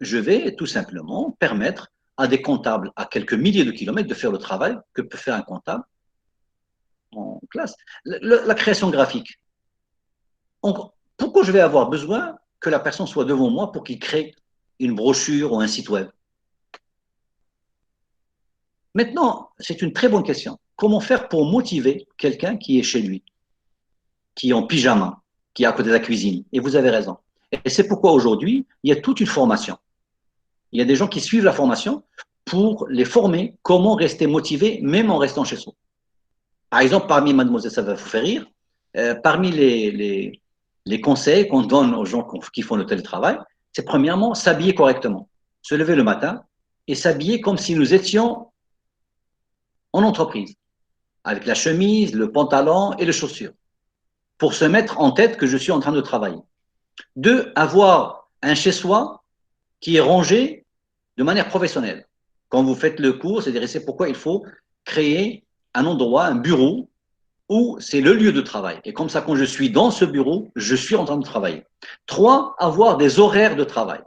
je vais tout simplement permettre à des comptables à quelques milliers de kilomètres de faire le travail que peut faire un comptable en classe. La création graphique. Pourquoi je vais avoir besoin que la personne soit devant moi pour qu'il crée une brochure ou un site web? Maintenant, c'est une très bonne question. Comment faire pour motiver quelqu'un qui est chez lui, qui est en pyjama, qui est à côté de la cuisine? Et vous avez raison. Et c'est pourquoi aujourd'hui, il y a toute une formation. Il y a des gens qui suivent la formation pour les former comment rester motivés même en restant chez soi. Par exemple, parmi, mademoiselle, ça va vous faire rire, parmi les conseils qu'on donne aux gens qui font le télétravail, c'est premièrement s'habiller correctement, se lever le matin et s'habiller comme si nous étions en entreprise, avec la chemise, le pantalon et les chaussures, pour se mettre en tête que je suis en train de travailler. Deux, avoir un chez-soi qui est rangé de manière professionnelle. Quand vous faites le cours, c'est pourquoi il faut créer un endroit, un bureau, où c'est le lieu de travail. Et comme ça, quand je suis dans ce bureau, je suis en train de travailler. Trois, avoir des horaires de travail,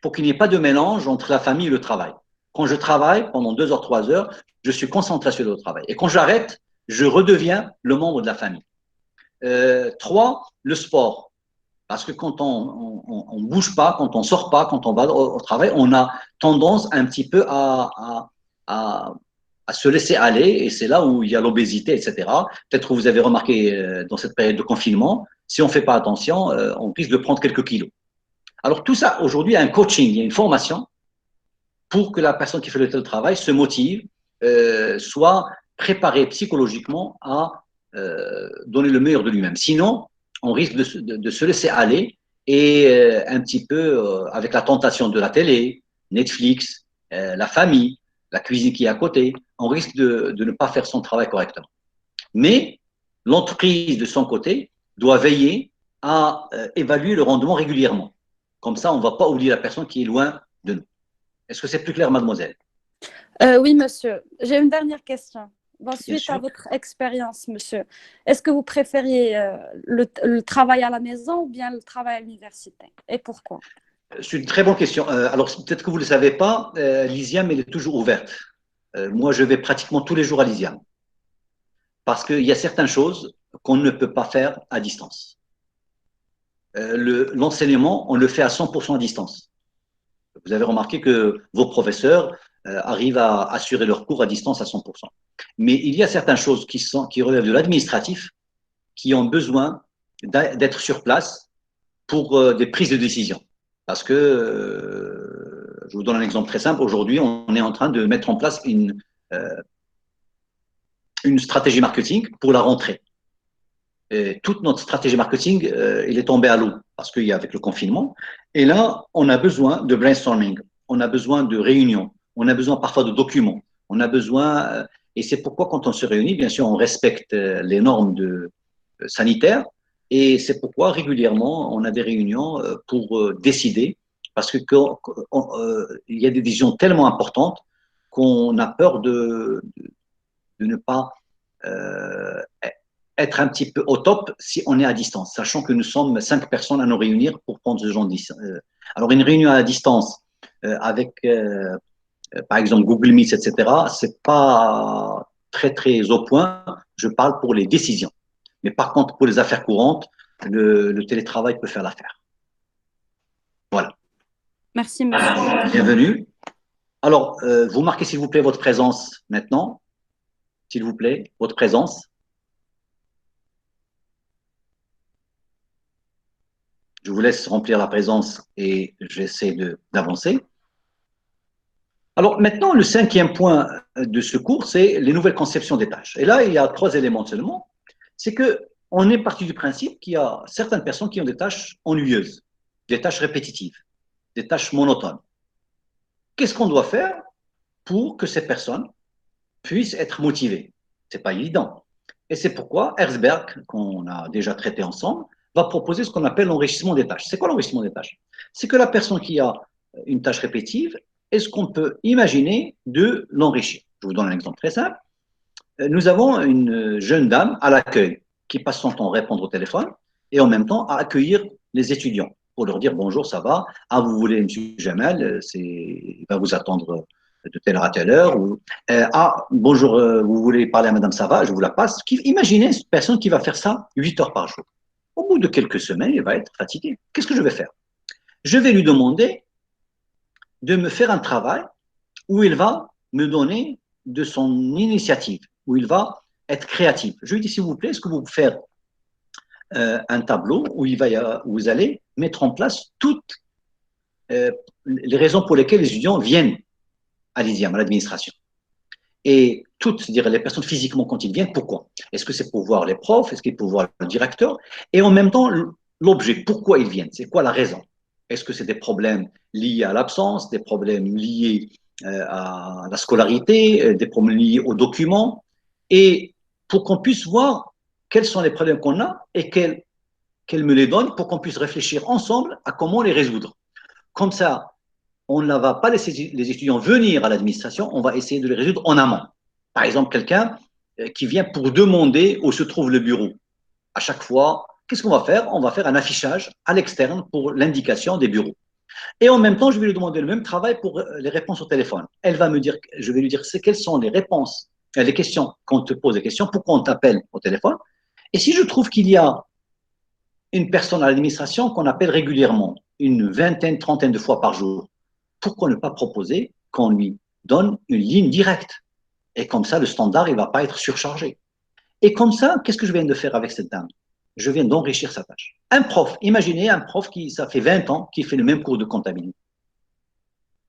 pour qu'il n'y ait pas de mélange entre la famille et le travail. Quand je travaille pendant 2 heures, 3 heures, je suis concentré sur le travail. Et quand j'arrête, je redeviens le membre de la famille. Trois, le sport. Parce que quand on ne bouge pas, quand on ne sort pas, quand on va au travail, on a tendance un petit peu à se laisser aller, et c'est là où il y a l'obésité, etc. Peut-être que vous avez remarqué dans cette période de confinement, si on ne fait pas attention, on risque de prendre quelques kilos. Alors tout ça, aujourd'hui, il y a un coaching, il y a une formation pour que la personne qui fait le télétravail se motive, soit préparée psychologiquement à donner le meilleur de lui-même. Sinon, on risque de se laisser aller et un petit peu avec la tentation de la télé, Netflix, la famille, la cuisine qui est à côté, on risque de ne pas faire son travail correctement. Mais l'entreprise, de son côté, doit veiller à évaluer le rendement régulièrement. Comme ça, on ne va pas oublier la personne qui est loin de nous. Est-ce que c'est plus clair, mademoiselle? Oui, monsieur. J'ai une dernière question. Bon, suite à votre expérience, monsieur, est-ce que vous préfériez le travail à la maison ou bien le travail à l'université? Et pourquoi? C'est une très bonne question. Alors, peut-être que vous ne le savez pas, l'ISIAM, elle est toujours ouverte. Moi, je vais pratiquement tous les jours à l'ISIAM. Parce qu'il y a certaines choses qu'on ne peut pas faire à distance. L'enseignement, on le fait à 100% à distance. Vous avez remarqué que vos professeurs arrivent à assurer leurs cours à distance à 100%. Mais il y a certaines choses qui relèvent de l'administratif, qui ont besoin d'être sur place pour des prises de décision. Parce que, je vous donne un exemple très simple, aujourd'hui, on est en train de mettre en place une stratégie marketing pour la rentrée. Et toute notre stratégie marketing, elle est tombée à l'eau parce qu'il y a avec le confinement. Et là, on a besoin de brainstorming, on a besoin de réunions, on a besoin parfois de documents, on a besoin, et c'est pourquoi quand on se réunit, bien sûr, on respecte les normes sanitaires, et c'est pourquoi régulièrement, on a des réunions pour décider, parce que il y a des décisions tellement importantes qu'on a peur de ne pas être un petit peu au top si on est à distance, sachant que nous sommes 5 personnes à nous réunir pour prendre ce genre de. Alors, une réunion à distance avec, par exemple, Google Meet, etc., c'est pas très, très au point. Je parle pour les décisions. Mais par contre, pour les affaires courantes, le télétravail peut faire l'affaire. Voilà. Merci, monsieur. Bienvenue. Alors, vous marquez, s'il vous plaît, votre présence maintenant. S'il vous plaît, votre présence. Je vous laisse remplir la présence et j'essaie d'avancer. Alors maintenant, le 5e point de ce cours, c'est les nouvelles conceptions des tâches. Et là, il y a 3 éléments seulement. C'est qu'on est parti du principe qu'il y a certaines personnes qui ont des tâches ennuyeuses, des tâches répétitives, des tâches monotones. Qu'est-ce qu'on doit faire pour que ces personnes puissent être motivées? Ce n'est pas évident. Et c'est pourquoi Herzberg, qu'on a déjà traité ensemble, va proposer ce qu'on appelle l'enrichissement des tâches. C'est quoi l'enrichissement des tâches? C'est que la personne qui a une tâche répétitive, est-ce qu'on peut imaginer de l'enrichir? Je vous donne un exemple très simple. Nous avons une jeune dame à l'accueil qui passe son temps à répondre au téléphone et en même temps à accueillir les étudiants pour leur dire bonjour, ça va, ah vous voulez M. Jamal, il va vous attendre de telle heure à telle heure, ou ah bonjour, vous voulez parler à Madame Sava, je vous la passe. Imaginez une personne qui va faire ça 8 heures par jour. Au bout de quelques semaines, il va être fatigué. Qu'est-ce que je vais faire? Je vais lui demander de me faire un travail où il va me donner de son initiative, où il va être créatif. Je lui dis, s'il vous plaît, est-ce que vous pouvez faire un tableau où vous allez mettre en place toutes les raisons pour lesquelles les étudiants viennent à l'ISIAM, à l'administration. Et toutes, c'est-à-dire les personnes physiquement quand ils viennent, pourquoi? Est-ce que c'est pour voir les profs? Est-ce qu'ils pour voir le directeur? Et en même temps, l'objet, pourquoi ils viennent? C'est quoi la raison? Est-ce que c'est des problèmes liés à l'absence, des problèmes liés à la scolarité, des problèmes liés aux documents? Et pour qu'on puisse voir quels sont les problèmes qu'on a et qu'elle me les donne pour qu'on puisse réfléchir ensemble à comment les résoudre. Comme ça, on ne va pas laisser les étudiants venir à l'administration, on va essayer de les résoudre en amont. Par exemple, quelqu'un qui vient pour demander où se trouve le bureau. À chaque fois, qu'est-ce qu'on va faire? On va faire un affichage à l'externe pour l'indication des bureaux. Et en même temps, je vais lui demander le même travail pour les réponses au téléphone. Elle va me dire, je vais lui dire quelles sont les réponses, les questions, quand on te pose des questions, pourquoi on t'appelle au téléphone. Et si je trouve qu'il y a une personne à l'administration qu'on appelle régulièrement, une vingtaine, trentaine de fois par jour, pourquoi ne pas proposer qu'on lui donne une ligne directe? Et comme ça, le standard, il ne va pas être surchargé. Et comme ça, qu'est-ce que je viens de faire avec cette dame? Je viens d'enrichir sa tâche. Un prof, imaginez un prof qui, ça fait 20 ans, qui fait le même cours de comptabilité.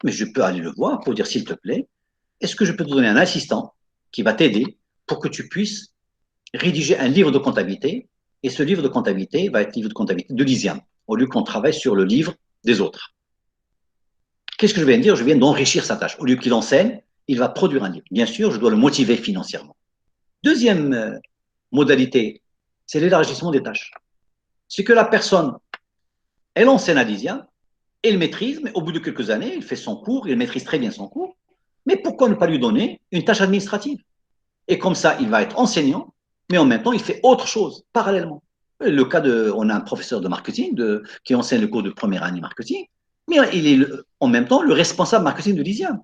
Mais je peux aller le voir pour dire, s'il te plaît, est-ce que je peux te donner un assistant qui va t'aider pour que tu puisses rédiger un livre de comptabilité? Et ce livre de comptabilité va être livre de comptabilité de Lysiane, au lieu qu'on travaille sur le livre des autres. Qu'est-ce que je viens de dire? Je viens d'enrichir sa tâche. Au lieu qu'il enseigne, il va produire un livre. Bien sûr, je dois le motiver financièrement. Deuxième modalité, c'est l'élargissement des tâches. C'est que la personne, elle enseigne à Lysiane, elle maîtrise, mais au bout de quelques années, il fait son cours, il maîtrise très bien son cours. Mais pourquoi ne pas lui donner une tâche administrative? Et comme ça, il va être enseignant, mais en même temps, il fait autre chose, parallèlement. Le cas de, on a un professeur de marketing qui enseigne le cours de première année marketing, mais il est en même temps le responsable marketing de Lysiane.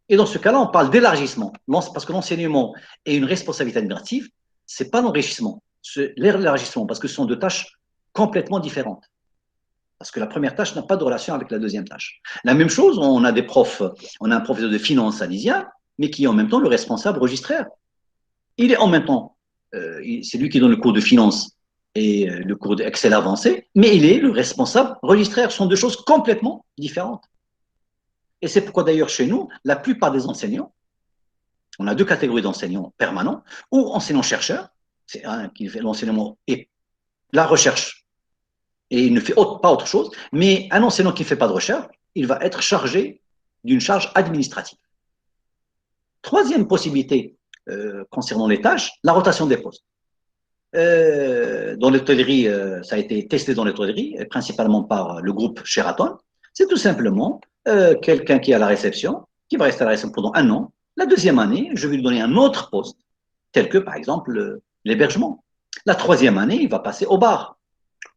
Et dans ce cas-là, on parle d'élargissement, parce que l'enseignement et une responsabilité administrative, ce n'est pas l'enrichissement, c'est l'élargissement, parce que ce sont deux tâches complètement différentes. Parce que la première tâche n'a pas de relation avec la deuxième tâche. La même chose, on a des profs, on a un professeur de finance à Lysiane, mais qui est en même temps le responsable registraire. Il est en même temps, c'est lui qui donne le cours de finance et le cours d'Excel avancé, mais il est le responsable registraire. Ce sont deux choses complètement différentes. Et c'est pourquoi d'ailleurs chez nous, la plupart des enseignants, on a deux catégories d'enseignants permanents, ou enseignants-chercheurs, c'est un qui fait l'enseignement et la recherche, et il ne fait pas autre chose, mais un enseignant qui ne fait pas de recherche, il va être chargé d'une charge administrative. Troisième possibilité concernant les tâches, la rotation des postes. Dans l'hôtellerie, ça a été testé dans l'hôtellerie, principalement par le groupe Sheraton. C'est tout simplement quelqu'un qui est à la réception, qui va rester à la réception pendant 1 an. La deuxième année, je vais lui donner un autre poste, tel que par exemple l'hébergement. La troisième année, il va passer au bar.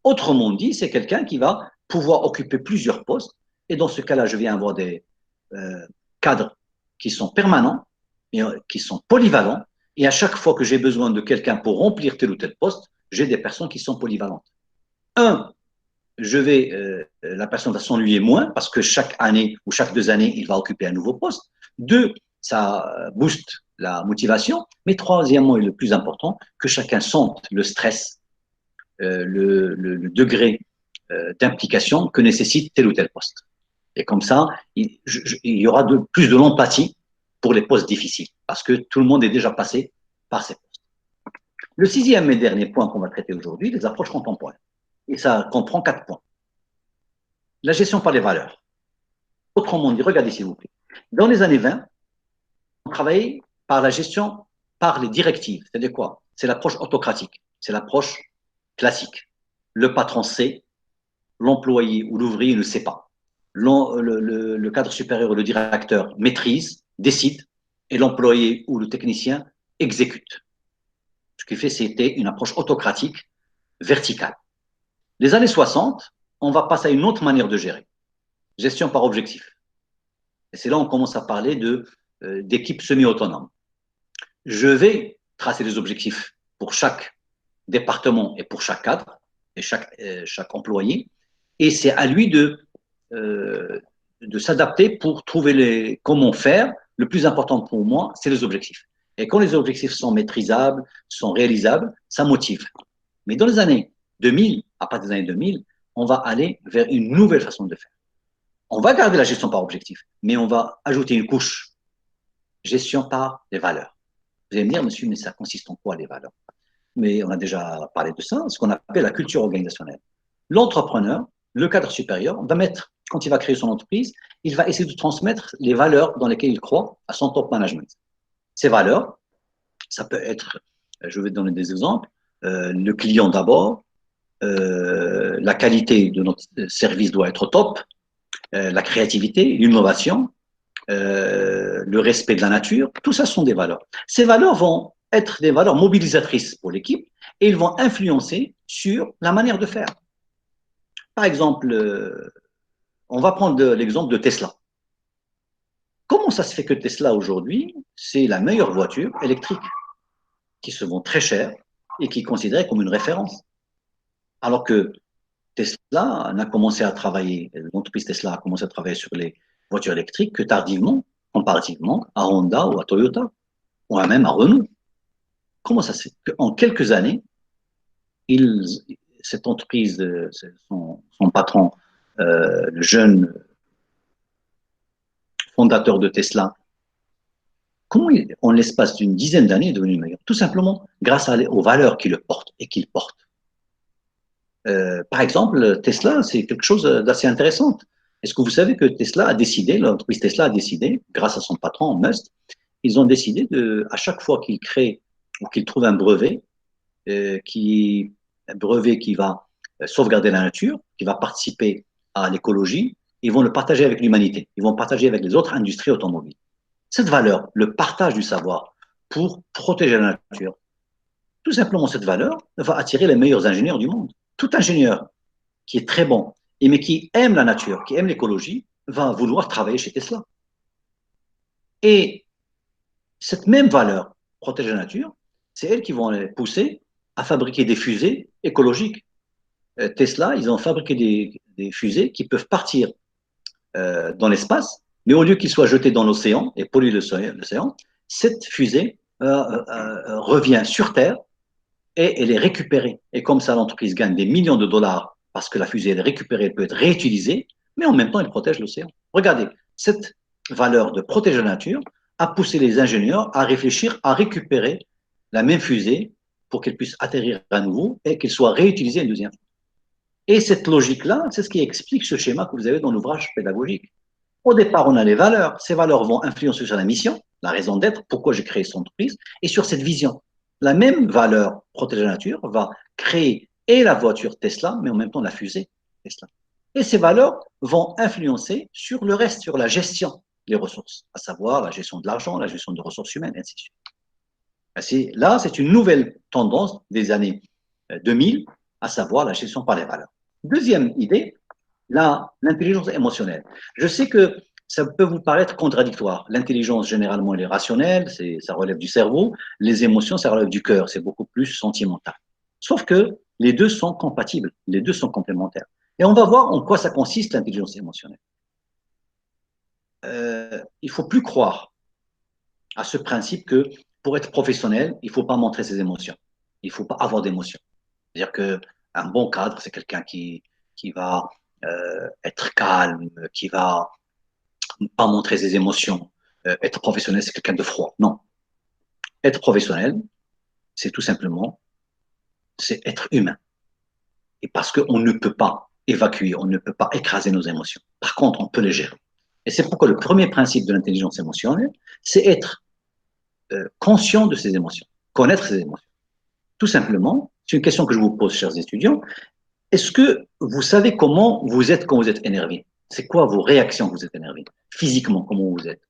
Autrement dit, c'est quelqu'un qui va pouvoir occuper plusieurs postes. Et dans ce cas-là, je viens avoir des cadres qui sont permanents, et, qui sont polyvalents. Et à chaque fois que j'ai besoin de quelqu'un pour remplir tel ou tel poste, j'ai des personnes qui sont polyvalentes. La personne va s'ennuyer moins parce que chaque année ou chaque 2 années, il va occuper un nouveau poste. 2, ça booste la motivation. Mais troisièmement, et le plus important, que chacun sente le stress, le degré d'implication que nécessite tel ou tel poste. Et comme ça, il y aura plus de l'empathie pour les postes difficiles, parce que tout le monde est déjà passé par ces postes. Le sixième et dernier point qu'on va traiter aujourd'hui, les approches contemporaines. Et ça comprend 4 points. La gestion par les valeurs. Autrement dit, regardez s'il vous plaît. Dans les années 20, on travaillait par la gestion par les directives. C'est-à-dire quoi? C'est l'approche autocratique. C'est l'approche classique. Le patron sait, l'employé ou l'ouvrier ne sait pas. Le cadre supérieur ou le directeur maîtrise, décide, et l'employé ou le technicien exécute. Ce qui fait, c'était une approche autocratique, verticale. Les années 60, on va passer à une autre manière de gérer. Gestion par objectif. Et c'est là où on commence à parler d'équipes semi-autonomes. Je vais tracer des objectifs pour chaque département et pour chaque cadre et chaque employé. Et c'est à lui de s'adapter pour trouver comment faire. Le plus important pour moi, c'est les objectifs. Et quand les objectifs sont maîtrisables, sont réalisables, ça motive. Mais dans les années 2000, à partir des années 2000, on va aller vers une nouvelle façon de faire. On va garder la gestion par objectif, mais on va ajouter une couche gestion par les valeurs. Vous allez me dire, monsieur, mais ça consiste en quoi les valeurs? Mais on a déjà parlé de ça, ce qu'on appelle la culture organisationnelle. L'entrepreneur, le cadre supérieur, va mettre, quand il va créer son entreprise, il va essayer de transmettre les valeurs dans lesquelles il croit à son top management. Ces valeurs, ça peut être, je vais donner des exemples, le client d'abord, la qualité de notre service doit être au top, la créativité, l'innovation, le respect de la nature, tout ça sont des valeurs. Ces valeurs vont être des valeurs mobilisatrices pour l'équipe et ils vont influencer sur la manière de faire. Par exemple, on va prendre l'exemple de Tesla. Comment ça se fait que Tesla aujourd'hui, c'est la meilleure voiture électrique qui se vend très cher et qui est considérée comme une référence? Alors que Tesla n'a commencé à travailler, l'entreprise Tesla a commencé à travailler sur les voitures électriques que tardivement, comparativement à Honda ou à Toyota, ou même à Renault. Comment ça se fait qu'en quelques années, cette entreprise, son patron, le jeune fondateur de Tesla, comment en l'espace d'une dizaine d'années est devenu meilleur? Tout simplement grâce aux valeurs qu'il porte et qu'il porte. Par exemple, Tesla, c'est quelque chose d'assez intéressant. Est-ce que vous savez que Tesla a décidé, l'entreprise Tesla a décidé, grâce à son patron, Musk, ils ont décidé à chaque fois qu'ils créent ou qu'ils trouvent un brevet, un brevet qui va sauvegarder la nature, qui va participer à l'écologie, ils vont le partager avec l'humanité, ils vont partager avec les autres industries automobiles. Cette valeur, le partage du savoir pour protéger la nature, tout simplement cette valeur va attirer les meilleurs ingénieurs du monde. Tout ingénieur qui est très bon, mais qui aime la nature, qui aime l'écologie, va vouloir travailler chez Tesla. Et cette même valeur, protéger la nature, c'est elles qui vont les pousser à fabriquer des fusées écologiques. Tesla, ils ont fabriqué des fusées qui peuvent partir dans l'espace, mais au lieu qu'ils soient jetés dans l'océan et polluer l'océan, cette fusée revient sur Terre et elle est récupérée. Et comme ça, l'entreprise gagne des millions de dollars parce que la fusée elle est récupérée, elle peut être réutilisée, mais en même temps, elle protège l'océan. Regardez, cette valeur de protéger la nature a poussé les ingénieurs à réfléchir à récupérer la même fusée pour qu'elle puisse atterrir à nouveau et qu'elle soit réutilisée une deuxième fois. Et cette logique-là, c'est ce qui explique ce schéma que vous avez dans l'ouvrage pédagogique. Au départ, on a les valeurs. Ces valeurs vont influencer sur la mission, la raison d'être, pourquoi j'ai créé cette entreprise, et sur cette vision. La même valeur, protéger la nature, va créer et la voiture Tesla, mais en même temps la fusée Tesla. Et ces valeurs vont influencer sur le reste, sur la gestion des ressources, à savoir la gestion de l'argent, la gestion des ressources humaines, et ainsi de suite. Là, c'est une nouvelle tendance des années 2000, à savoir la gestion par les valeurs. Deuxième idée, l'intelligence émotionnelle. Je sais que ça peut vous paraître contradictoire. L'intelligence, généralement, elle est rationnelle, ça relève du cerveau. Les émotions, ça relève du cœur, c'est beaucoup plus sentimental. Sauf que les deux sont compatibles, les deux sont complémentaires. Et on va voir en quoi ça consiste, l'intelligence émotionnelle. Il ne faut plus croire à ce principe que pour être professionnel, il ne faut pas montrer ses émotions. Il ne faut pas avoir d'émotions. C'est-à-dire qu'un bon cadre, c'est quelqu'un qui va être calme, qui va pas montrer ses émotions. Être professionnel, c'est quelqu'un de froid. Non. Être professionnel, c'est tout simplement, c'est être humain. Et parce qu'on ne peut pas évacuer, on ne peut pas écraser nos émotions. Par contre, on peut les gérer. Et c'est pourquoi le premier principe de l'intelligence émotionnelle, c'est être conscient de ses émotions, connaître ses émotions. Tout simplement, c'est une question que je vous pose, chers étudiants. Est-ce que vous savez comment vous êtes quand vous êtes énervé? C'est quoi vos réactions quand vous êtes énervé? Physiquement, comment vous êtes?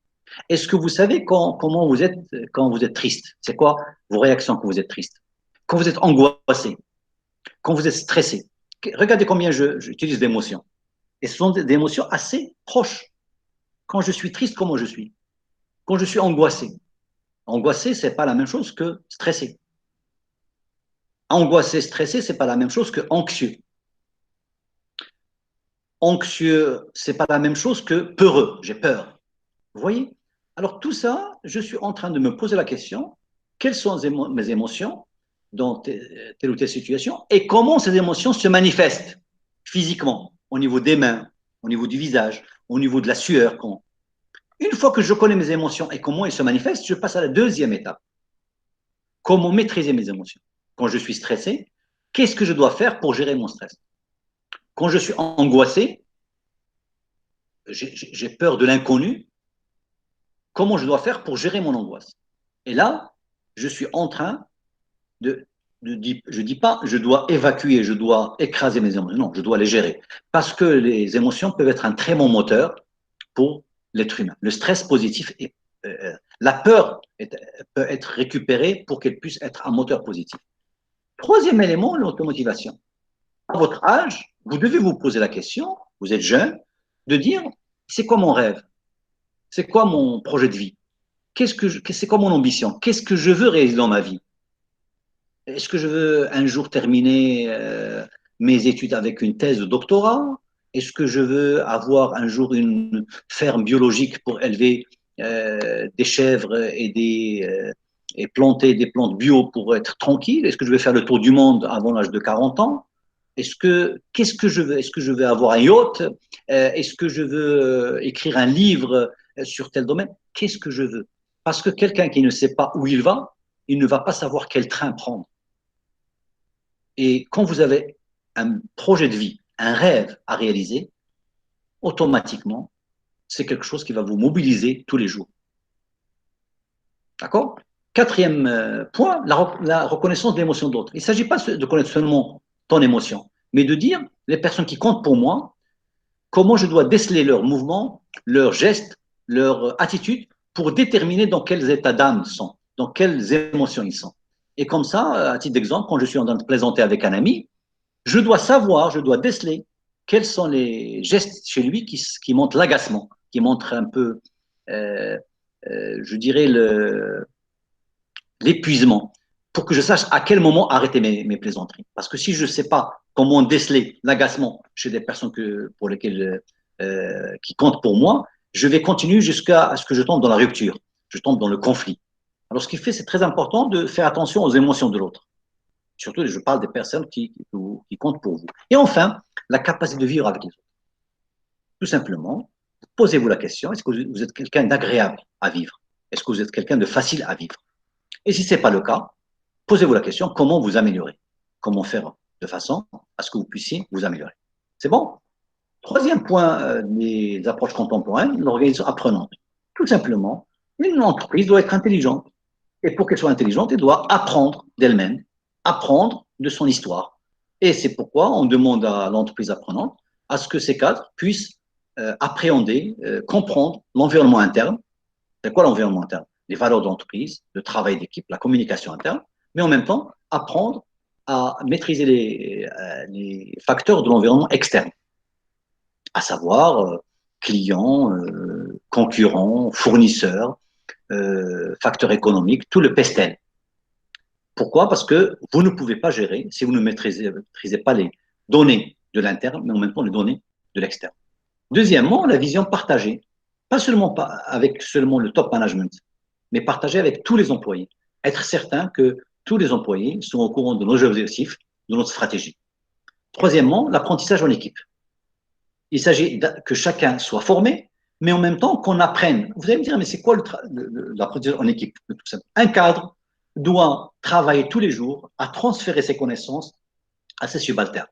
Est-ce que vous savez comment vous êtes quand vous êtes triste? C'est quoi vos réactions quand vous êtes triste? Quand vous êtes angoissé? Quand vous êtes stressé? Regardez combien j'utilise d'émotions. Et ce sont des émotions assez proches. Quand je suis triste, comment je suis? Quand je suis angoissé? Angoissé, ce n'est pas la même chose que stressé. Angoissé, stressé, ce n'est pas la même chose que anxieux. Anxieux, ce n'est pas la même chose que peureux, j'ai peur. Vous voyez? Alors tout ça, je suis en train de me poser la question, quelles sont mes émotions dans telle ou telle situation et comment ces émotions se manifestent physiquement, au niveau des mains, au niveau du visage, au niveau de la sueur. Une fois que je connais mes émotions et comment elles se manifestent, je passe à la deuxième étape. Comment maîtriser mes émotions? Quand je suis stressé, qu'est-ce que je dois faire pour gérer mon stress? Quand je suis angoissé, j'ai peur de l'inconnu, comment je dois faire pour gérer mon angoisse? Et là, je suis en train je dis pas je dois évacuer, je dois écraser mes émotions. Non, je dois les gérer. Parce que les émotions peuvent être un très bon moteur pour l'être humain. Le stress positif et la peur peut être récupérée pour qu'elle puisse être un moteur positif. Troisième élément, l'automotivation. À votre âge, vous devez vous poser la question, vous êtes jeune, de dire c'est quoi mon rêve? C'est quoi mon projet de vie? C'est quoi mon ambition? Qu'est-ce que je veux réaliser dans ma vie? Est-ce que je veux un jour terminer mes études avec une thèse de doctorat? Est-ce que je veux avoir un jour une ferme biologique pour élever des chèvres et planter des plantes bio pour être tranquille? Est-ce que je vais faire le tour du monde avant l'âge de 40 ans? Qu'est-ce que je veux? Est-ce que je veux avoir un yacht? Est-ce que je veux écrire un livre sur tel domaine? Qu'est-ce que je veux? Parce que quelqu'un qui ne sait pas où il ne va pas savoir quel train prendre. Et quand vous avez un projet de vie, un rêve à réaliser, automatiquement, c'est quelque chose qui va vous mobiliser tous les jours. D'accord? Quatrième point, la reconnaissance de l'émotion d'autres. Il ne s'agit pas de connaître seulement ton émotion, mais de dire les personnes qui comptent pour moi, comment je dois déceler leurs mouvements, leurs gestes, leurs attitudes pour déterminer dans quels états d'âme ils sont, dans quelles émotions ils sont. Et comme ça, à titre d'exemple, quand je suis en train de plaisanter avec un ami, je dois savoir, je dois déceler quels sont les gestes chez lui qui montrent l'agacement, qui montrent un peu, je dirais, l'épuisement, pour que je sache à quel moment arrêter mes plaisanteries. Parce que si je ne sais pas comment déceler l'agacement chez des personnes pour lesquelles, qui comptent pour moi, je vais continuer jusqu'à ce que je tombe dans la rupture, je tombe dans le conflit. Alors, ce qui fait, c'est très important de faire attention aux émotions de l'autre. Surtout, je parle des personnes qui comptent pour vous. Et enfin, la capacité de vivre avec les autres. Tout simplement, posez-vous la question, est-ce que vous êtes quelqu'un d'agréable à vivre? Est-ce que vous êtes quelqu'un de facile à vivre? Et si ce n'est pas le cas, posez-vous la question, comment vous améliorer? Comment faire de façon à ce que vous puissiez vous améliorer? C'est bon? Troisième point des approches contemporaines, l'organisation apprenante. Tout simplement, une entreprise doit être intelligente. Et pour qu'elle soit intelligente, elle doit apprendre d'elle-même, apprendre de son histoire. Et c'est pourquoi on demande à l'entreprise apprenante à ce que ces cadres puissent appréhender, comprendre l'environnement interne. C'est quoi l'environnement interne? Les valeurs d'entreprise, le travail d'équipe, la communication interne, mais en même temps, apprendre à maîtriser les facteurs de l'environnement externe, à savoir clients, concurrents, fournisseurs, facteurs économiques, tout le pestel. Pourquoi? Parce que vous ne pouvez pas gérer si vous ne maîtrisez pas les données de l'interne, mais en même temps les données de l'externe. Deuxièmement, la vision partagée. Pas seulement avec seulement le top management, mais partagée avec tous les employés. Être certain que tous les employés sont au courant de nos objectifs, de notre stratégie. Troisièmement, l'apprentissage en équipe. Il s'agit que chacun soit formé, mais en même temps qu'on apprenne. Vous allez me dire, mais c'est quoi l'apprentissage en équipe? Un cadre doit travailler tous les jours à transférer ses connaissances à ses subalternes,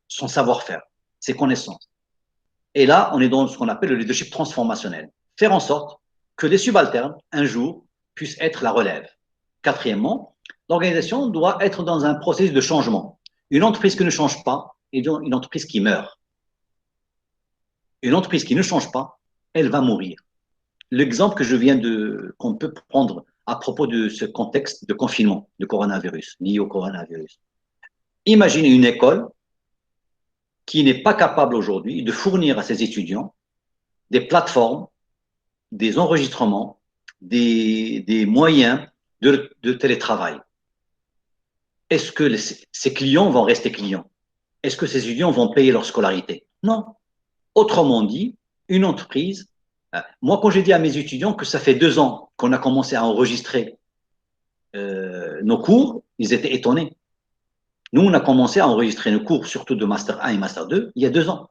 son savoir-faire, ses connaissances. Et là, on est dans ce qu'on appelle le leadership transformationnel. Faire en sorte que les subalternes, un jour, puissent être la relève. Quatrièmement, l'organisation doit être dans un processus de changement. Une entreprise qui ne change pas est une entreprise qui meurt. Une entreprise qui ne change pas, elle va mourir. L'exemple que je viens qu'on peut prendre à propos de ce contexte de confinement, de coronavirus, lié au coronavirus. Imaginez une école qui n'est pas capable aujourd'hui de fournir à ses étudiants des plateformes, des enregistrements, des moyens de télétravail. Est-ce que ces clients vont rester clients? Est-ce que ces étudiants vont payer leur scolarité? Non. Autrement dit, une entreprise, moi quand j'ai dit à mes étudiants que ça fait 2 ans qu'on a commencé à enregistrer nos cours, ils étaient étonnés. Nous, on a commencé à enregistrer nos cours, surtout de Master 1 et Master 2, il y a 2 ans.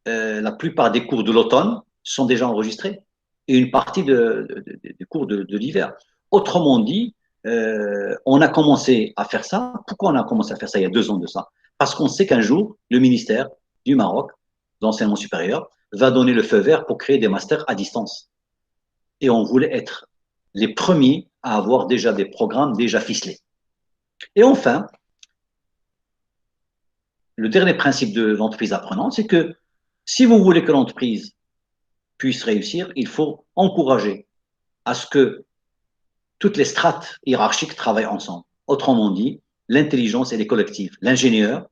La plupart des cours de l'automne sont déjà enregistrés. et une partie des cours de l'hiver. Autrement dit, on a commencé à faire ça. Pourquoi on a commencé à faire ça il y a 2 ans de ça? Parce qu'on sait qu'un jour, le ministère du Maroc, d'enseignement supérieur, va donner le feu vert pour créer des masters à distance. Et on voulait être les premiers à avoir déjà des programmes déjà ficelés. Et enfin, le dernier principe de l'entreprise apprenante, c'est que si vous voulez que l'entreprise puisse réussir, il faut encourager à ce que toutes les strates hiérarchiques travaillent ensemble. Autrement dit, l'intelligence, elle est collective. L'ingénieur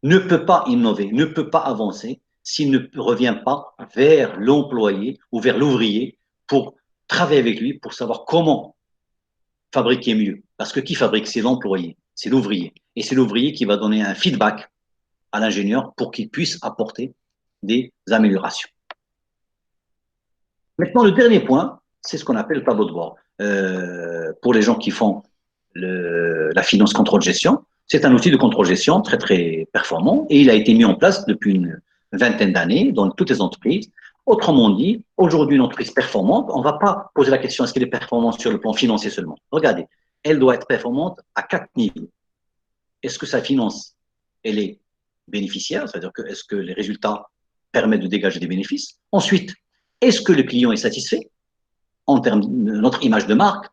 ne peut pas innover, ne peut pas avancer s'il ne revient pas vers l'employé ou vers l'ouvrier pour travailler avec lui, pour savoir comment fabriquer mieux. Parce que qui fabrique? C'est l'employé, c'est l'ouvrier. Et c'est l'ouvrier qui va donner un feedback à l'ingénieur pour qu'il puisse apporter des améliorations. Maintenant, le dernier point, c'est ce qu'on appelle le tableau de bord. Pour les gens qui font la finance contrôle-gestion, c'est un outil de contrôle-gestion très, très performant et il a été mis en place depuis une vingtaine d'années dans toutes les entreprises. Autrement dit, aujourd'hui, une entreprise performante, on ne va pas poser la question est-ce qu'elle est performante sur le plan financier seulement. Regardez, elle doit être performante à 4 niveaux. Est-ce que sa finance, elle est bénéficiaire, c'est-à-dire que est-ce que les résultats permettent de dégager des bénéfices? Ensuite, est-ce que le client est satisfait en termes de notre image de marque?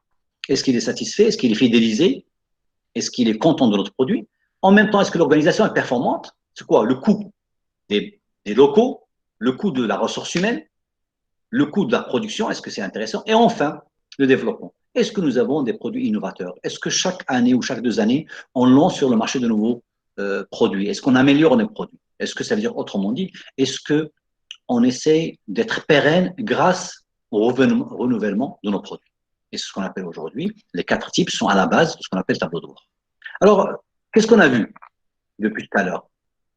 Est-ce qu'il est satisfait? Est-ce qu'il est fidélisé? Est-ce qu'il est content de notre produit? En même temps, est-ce que l'organisation est performante? C'est quoi? Le coût des locaux, le coût de la ressource humaine, le coût de la production, est-ce que c'est intéressant? Et enfin, le développement. Est-ce que nous avons des produits innovateurs? Est-ce que chaque année ou chaque 2 années, on lance sur le marché de nouveaux produits? Est-ce qu'on améliore nos produits? Est-ce que ça veut dire, autrement dit, est-ce qu'on essaie d'être pérenne grâce au renouvellement de nos produits? Et c'est ce qu'on appelle aujourd'hui, les 4 types sont à la base de ce qu'on appelle tableau de bord. Alors, qu'est-ce qu'on a vu depuis tout à l'heure?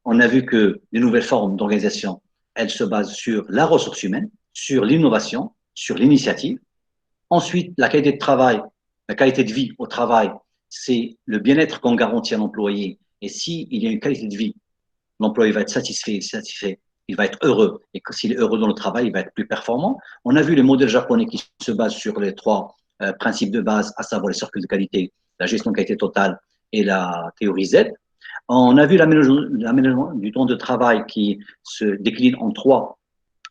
On a vu que les nouvelles formes d'organisation, elles se basent sur la ressource humaine, sur l'innovation, sur l'initiative. Ensuite, la qualité de travail, la qualité de vie au travail, c'est le bien-être qu'on garantit à l'employé. Et s'il y a une qualité de vie, l'employé va être satisfait, il va être heureux. Et s'il est heureux dans le travail, il va être plus performant. On a vu les modèles japonais qui se basent sur les 3 principes de base, à savoir les circuits de qualité, la gestion de qualité totale et la théorie Z. On a vu l'aménagement du temps de travail qui se décline en 3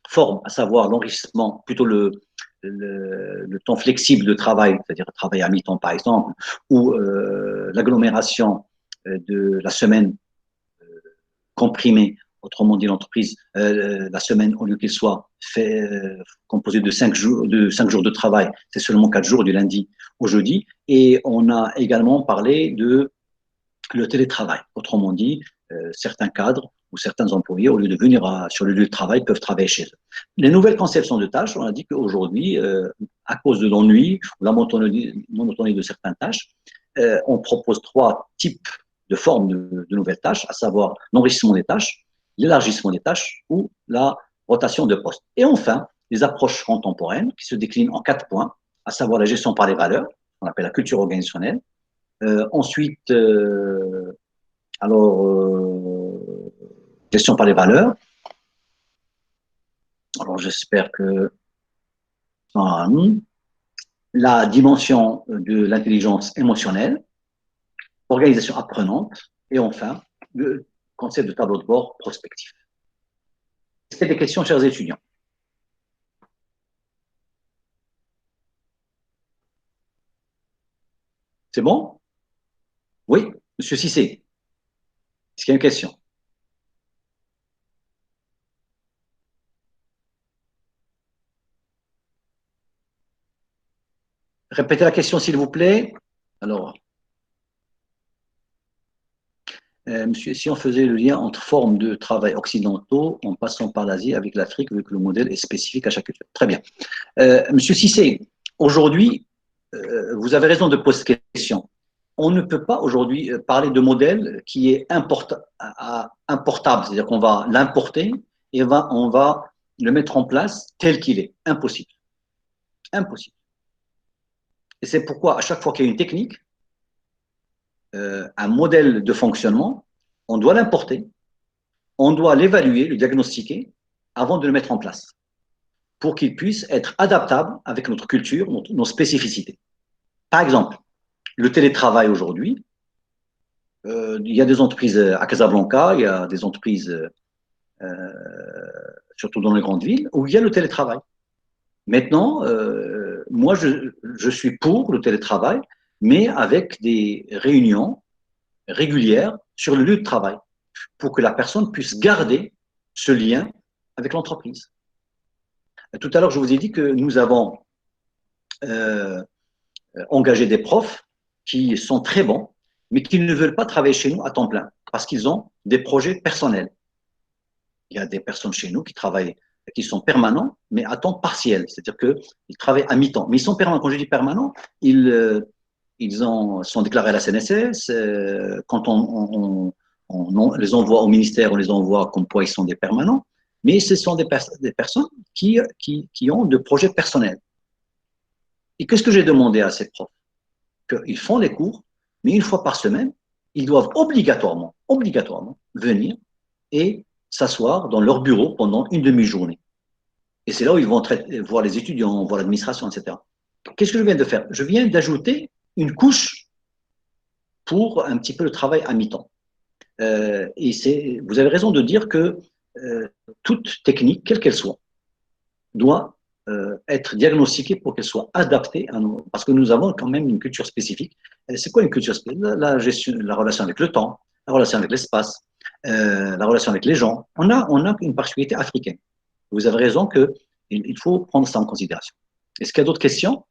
formes, à savoir l'enrichissement, plutôt le temps flexible de travail, c'est-à-dire travailler à mi-temps par exemple, ou l'agglomération de la semaine comprimée. Autrement dit, l'entreprise, la semaine, au lieu qu'elle soit composée de 5 jours, de travail, c'est seulement 4 jours, du lundi au jeudi. Et on a également parlé de le télétravail. Autrement dit, certains cadres ou certains employés, au lieu de venir sur le lieu de travail, peuvent travailler chez eux. Les nouvelles conceptions de tâches, on a dit qu'aujourd'hui, à cause de l'ennui ou la monotonie de certaines tâches, on propose 3 types de formes de nouvelles tâches, à savoir l'enrichissement des tâches, l'élargissement des tâches ou la rotation de postes. Et enfin, les approches contemporaines qui se déclinent en 4 points, à savoir la gestion par les valeurs, qu'on appelle la culture organisationnelle. Ensuite, gestion par les valeurs. Alors, j'espère que la dimension de l'intelligence émotionnelle, organisation apprenante, et enfin, le concept de tableau de bord prospectif. Est-ce qu'il y a des questions, chers étudiants? C'est bon? Oui, monsieur Cissé. Est-ce qu'il y a une question? Répétez la question, s'il vous plaît. Alors, monsieur, si on faisait le lien entre formes de travail occidentaux en passant par l'Asie avec l'Afrique, vu que le modèle est spécifique à chaque culture. Très bien. Monsieur Cissé, aujourd'hui, vous avez raison de poser cette question. On ne peut pas aujourd'hui parler de modèle qui est importable, c'est-à-dire qu'on va l'importer et on va le mettre en place tel qu'il est. Impossible. Impossible. Et c'est pourquoi, à chaque fois qu'il y a une technique, un modèle de fonctionnement, on doit l'importer, on doit l'évaluer, le diagnostiquer, avant de le mettre en place. pour qu'ils puissent être adaptables avec notre culture, nos spécificités. Par exemple, le télétravail aujourd'hui, il y a des entreprises à Casablanca, il y a des entreprises, surtout dans les grandes villes, où il y a le télétravail. Maintenant, moi, je suis pour le télétravail, mais avec des réunions régulières sur le lieu de travail, pour que la personne puisse garder ce lien avec l'entreprise. Tout à l'heure, je vous ai dit que nous avons engagé des profs qui sont très bons, mais qui ne veulent pas travailler chez nous à temps plein, parce qu'ils ont des projets personnels. Il y a des personnes chez nous qui travaillent, qui sont permanents, mais à temps partiel, c'est-à-dire qu'ils travaillent à mi-temps. Mais ils sont permanents. Quand je dis permanents, ils sont déclarés à la CNSS. Quand on les envoie au ministère, on les envoie comme quoi ils sont des permanents. Mais ce sont des personnes qui ont de projets personnels. Et qu'est-ce que j'ai demandé à ces profs? Qu'ils font les cours, mais une fois par semaine, ils doivent obligatoirement venir et s'asseoir dans leur bureau pendant une demi-journée. Et c'est là où ils vont voir les étudiants, voir l'administration, etc. Qu'est-ce que je viens de faire? Je viens d'ajouter une couche pour un petit peu le travail à mi-temps. Et vous avez raison de dire que toute technique, quelle qu'elle soit, doit être diagnostiquée pour qu'elle soit adaptée à nous, parce que nous avons quand même une culture spécifique. C'est quoi une culture spécifique? La relation avec le temps, la relation avec l'espace, la relation avec les gens. On a une particularité africaine. Vous avez raison qu'il faut prendre ça en considération. Est-ce qu'il y a d'autres questions?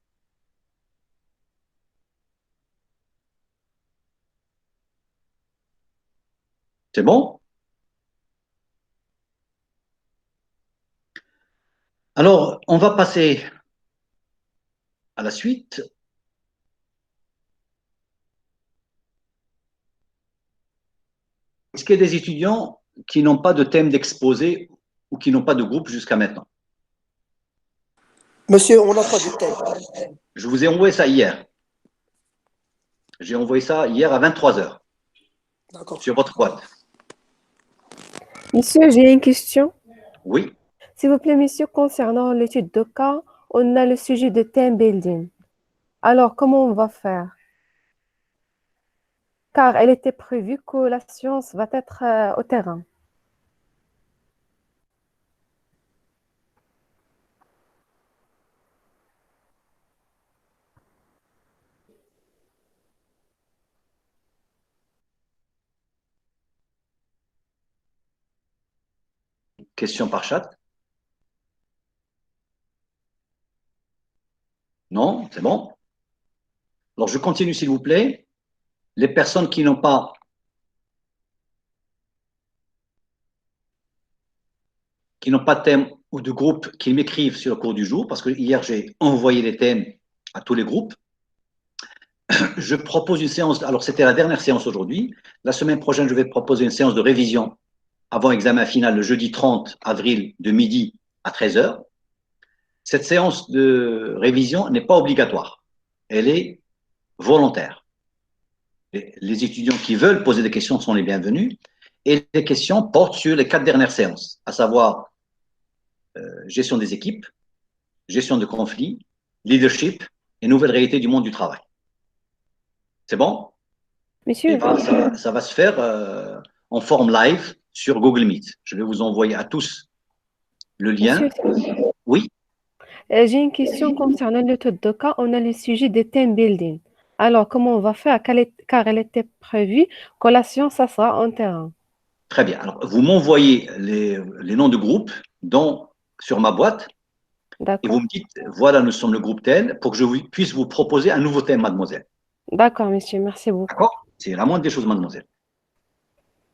C'est bon? Alors, on va passer à la suite. Est-ce qu'il y a des étudiants qui n'ont pas de thème d'exposé ou qui n'ont pas de groupe jusqu'à maintenant? Monsieur, on n'a pas de thème. Je vous ai envoyé ça hier. J'ai envoyé ça hier à 23 h sur votre boîte. Monsieur, j'ai une question. Oui. S'il vous plaît, monsieur, concernant l'étude de cas, on a le sujet de team building. Alors, comment on va faire? Car elle était prévue que la science va être au terrain. Question par chat? Non, c'est bon. Alors, je continue, s'il vous plaît. Les personnes qui n'ont pas de thème ou de groupe, qui m'écrivent sur le cours du jour, parce que hier, j'ai envoyé les thèmes à tous les groupes. Je propose une séance, alors c'était la dernière séance aujourd'hui. La semaine prochaine, je vais proposer une séance de révision avant examen final le jeudi 30 avril de midi à 13 h. Cette séance de révision n'est pas obligatoire. Elle est volontaire. Les étudiants qui veulent poser des questions sont les bienvenus. Et les questions portent sur les 4 dernières séances, à savoir gestion des équipes, gestion de conflits, leadership et nouvelle réalité du monde du travail. C'est bon? Monsieur, Ça va se faire en forme live sur Google Meet. Je vais vous envoyer à tous le lien. monsieur, Oui. j'ai une question concernant l'étude de cas. On a le sujet de team building. Alors, comment on va faire? Car elle était prévue que la science, ça sera en terrain. Très bien. Alors, vous m'envoyez les noms de groupes sur ma boîte et D'accord. vous me dites, voilà, nous sommes le groupe tel, pour que je puisse vous proposer un nouveau thème, mademoiselle. D'accord, monsieur. Merci beaucoup. D'accord? C'est la moindre des choses, mademoiselle.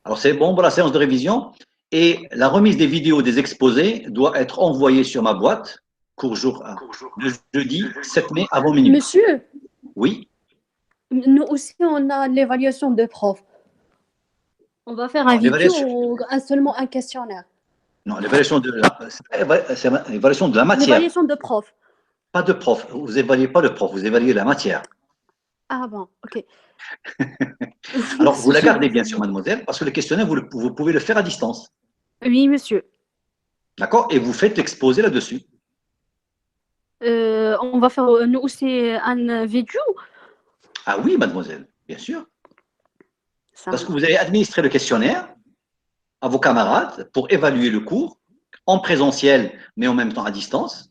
Alors, c'est bon pour la séance de révision. Et la remise des vidéos des exposés doit être envoyée sur ma boîte, le jeudi 7 mai avant minuit. Monsieur, Oui. nous aussi, on a l'évaluation de prof. On va faire un vidéo ou seulement un questionnaire? Non, l'évaluation de l'évaluation de la matière. L'évaluation de prof. Pas de prof. Vous n'évaluez pas le prof, vous évaluez la matière. Ah bon, ok. Alors, vous la gardez bien sûr, mademoiselle, parce que le questionnaire, vous pouvez le faire à distance. Oui, monsieur. D'accord? Et vous faites l'exposé là-dessus. On va faire nous aussi un vidéo. Ah oui, mademoiselle, bien sûr. Ça Parce que marche. vous allez administrer le questionnaire à vos camarades pour évaluer le cours en présentiel, mais en même temps à distance.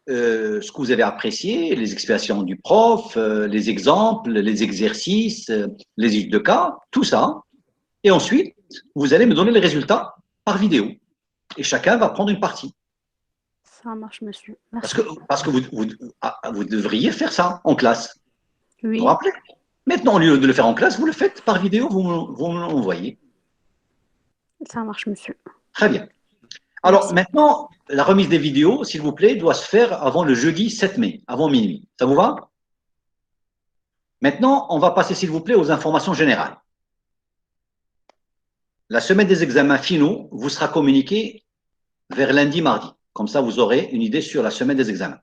Ce que vous avez apprécié, les explications du prof, les exemples, les exercices, les études de cas, tout ça. Et ensuite, vous allez me donner les résultats par vidéo. Et chacun va prendre une partie. Ça marche, monsieur. Parce Merci. que, parce que vous devriez faire ça en classe. Vous vous Oui, rappelez? Maintenant, au lieu de le faire en classe, vous le faites par vidéo, vous me l'envoyez. ça marche, monsieur. Très bien. Alors Merci. maintenant, la remise des vidéos, s'il vous plaît, doit se faire avant le jeudi 7 mai, avant minuit. Ça vous va? Maintenant, on va passer, s'il vous plaît, aux informations générales. La semaine des examens finaux vous sera communiquée vers lundi, mardi. Comme ça, vous aurez une idée sur la semaine des examens.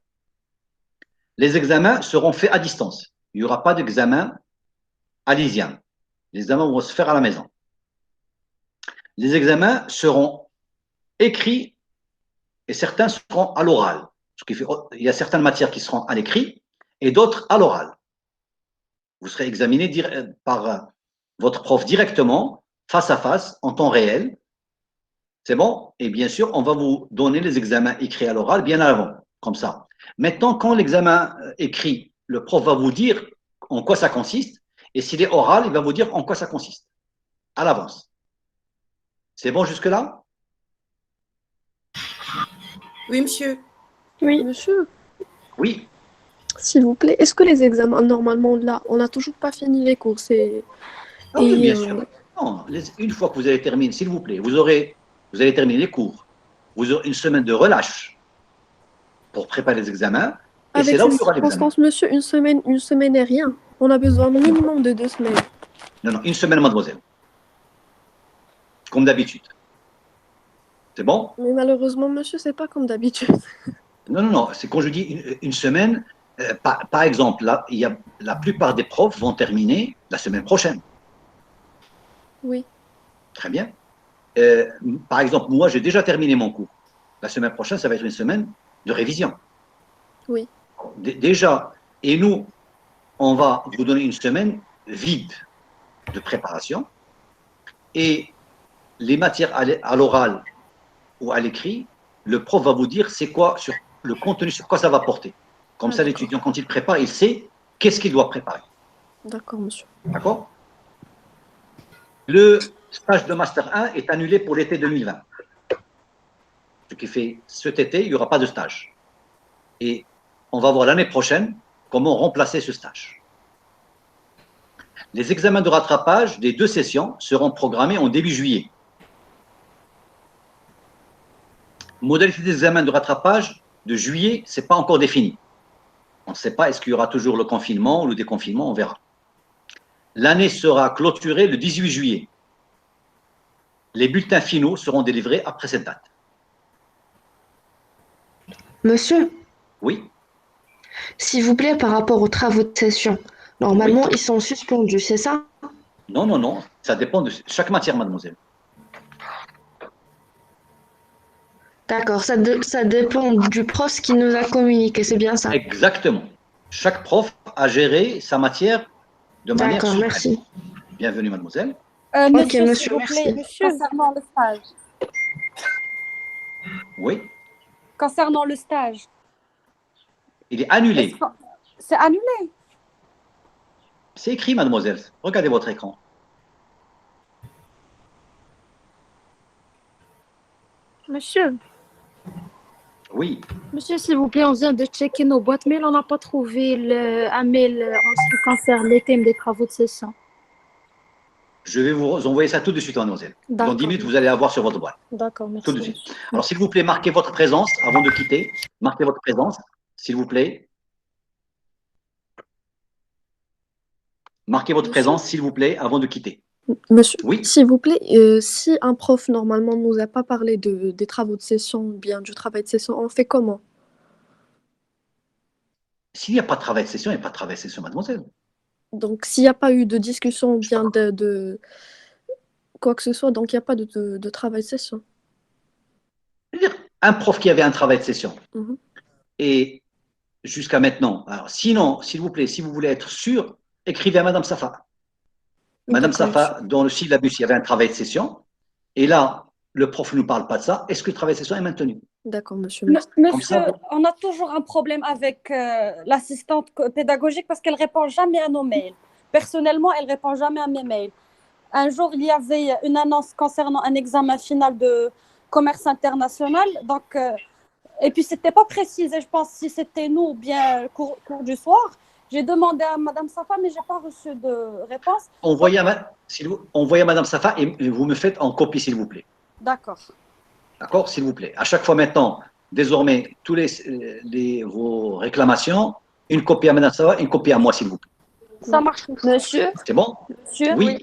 Les examens seront faits à distance. Il n'y aura pas d'examen à l'ISIAM. Les examens vont se faire à la maison. Les examens seront écrits et certains seront à l'oral. Il y a certaines matières qui seront à l'écrit et d'autres à l'oral. Vous serez examiné par votre prof directement, face à face, en temps réel. C'est bon? Et bien sûr, on va vous donner les examens écrits à l'oral bien avant, comme ça. Maintenant, quand l'examen écrit, le prof va vous dire en quoi ça consiste, et s'il est oral, il va vous dire en quoi ça consiste, à l'avance. C'est bon jusque-là? Oui, monsieur. Oui. Monsieur, Oui. s'il vous plaît, est-ce que les examens, normalement, là, on n'a toujours pas fini les cours, Ah oui, bien sûr. Non, une fois que vous allez terminer, s'il vous plaît, vous allez terminer les cours. Vous aurez une semaine de relâche pour préparer les examens. Et c'est Avec là où ces il y aura l'examen. circonstances, monsieur, une semaine est rien. On a besoin minimum de 2 semaines. Non, non, une semaine, mademoiselle. Comme d'habitude. C'est bon? Mais malheureusement, monsieur, c'est pas comme d'habitude. Non, non, non. C'est quand je dis une semaine, par exemple, là, la plupart des profs vont terminer la semaine prochaine. Oui. Très bien. Par exemple, moi, j'ai déjà terminé mon cours. La semaine prochaine, ça va être une semaine de révision. Oui. Déjà, et nous, on va vous donner une semaine vide de préparation. Et les matières à l'oral ou à l'écrit, le prof va vous dire c'est quoi sur le contenu, sur quoi ça va porter. Comme ça, l'étudiant, quand il prépare, il sait qu'est-ce qu'il doit préparer. D'accord, monsieur. D'accord? Le stage de Master 1 est annulé pour l'été 2020. Ce qui fait cet été, il n'y aura pas de stage. Et on va voir l'année prochaine comment remplacer ce stage. Les examens de rattrapage des 2 sessions seront programmés en début juillet. Modalité des examens de rattrapage de juillet, ce n'est pas encore défini. On ne sait pas, est-ce qu'il y aura toujours le confinement ou le déconfinement, on verra. L'année sera clôturée le 18 juillet. Les bulletins finaux seront délivrés après cette date. Monsieur, Oui? s'il vous plaît, par rapport aux travaux de session, normalement, ils sont suspendus, c'est ça? Non, non, non. Ça dépend de chaque matière, mademoiselle. D'accord, ça dépend du prof qui nous a communiqué, c'est bien ça? Exactement. Chaque prof a géré sa matière de manière D'accord, souveraine. merci. Bienvenue, mademoiselle. Monsieur, monsieur, s'il vous merci. plaît, concernant le stage. Oui? Concernant le stage. Il est annulé. C'est annulé. C'est écrit, mademoiselle. Regardez votre écran. Monsieur, Oui. monsieur, s'il vous plaît, on vient de checker nos boîtes mail. On n'a pas trouvé un mail en ce qui concerne les thèmes des travaux de session. Je vais vous envoyer ça tout de suite, mademoiselle. Dans 10 minutes, vous allez avoir sur votre boîte. D'accord, merci. Tout de suite. Alors, s'il vous plaît, marquez votre présence avant de quitter. Marquez votre présence, s'il vous plaît. Marquez votre présence, s'il vous plaît, avant de quitter. Monsieur, Oui. s'il vous plaît, si un prof, normalement, ne nous a pas parlé des travaux de session, bien du travail de session, on fait comment? S'il n'y a pas de travail de session, il n'y a pas de travail de session, mademoiselle. Donc, s'il n'y a pas eu de discussion, bien de quoi que ce soit, donc il n'y a pas de travail de session. C'est-à-dire, un prof qui avait un travail de session et jusqu'à maintenant. Alors, sinon, s'il vous plaît, si vous voulez être sûr, écrivez à Madame Safa. Madame D'accord, Safa, dans le syllabus, il y avait un travail de session. Et là, le prof ne nous parle pas de ça. Est-ce que le travail de session est maintenu? d'accord, monsieur, merci. Comme ça, Monsieur, on a toujours un problème avec l'assistante pédagogique parce qu'elle répond jamais à nos mails. Personnellement, elle répond jamais à mes mails. Un jour, il y avait une annonce concernant un examen final de commerce international. Donc, et puis, c'était pas précisé, je pense, si c'était nous ou bien cours du soir. J'ai demandé à Madame Safa, mais j'ai pas reçu de réponse. envoyez à Madame Safa et vous me faites en copie, s'il vous plaît. D'accord. D'accord? S'il vous plaît. À chaque fois maintenant, désormais, vos réclamations, une copie à Madame Safa, une copie à moi, s'il vous plaît. Ça marche. Monsieur, C'est bon? monsieur, Oui.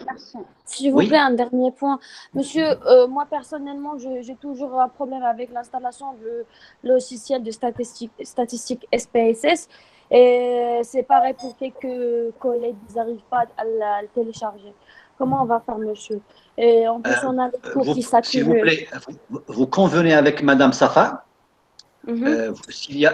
s'il vous Oui. plaît, un dernier point. Monsieur, moi personnellement, j'ai toujours un problème avec l'installation du logiciel de statistique SPSS. Et c'est pareil pour quelques collègues, ils n'arrivent pas à le télécharger. Comment on va faire, monsieur? Et en plus, on a les cours qui S'il vous s'accumulent. plaît, vous convenez avec Madame Safa, Mhm. s'il y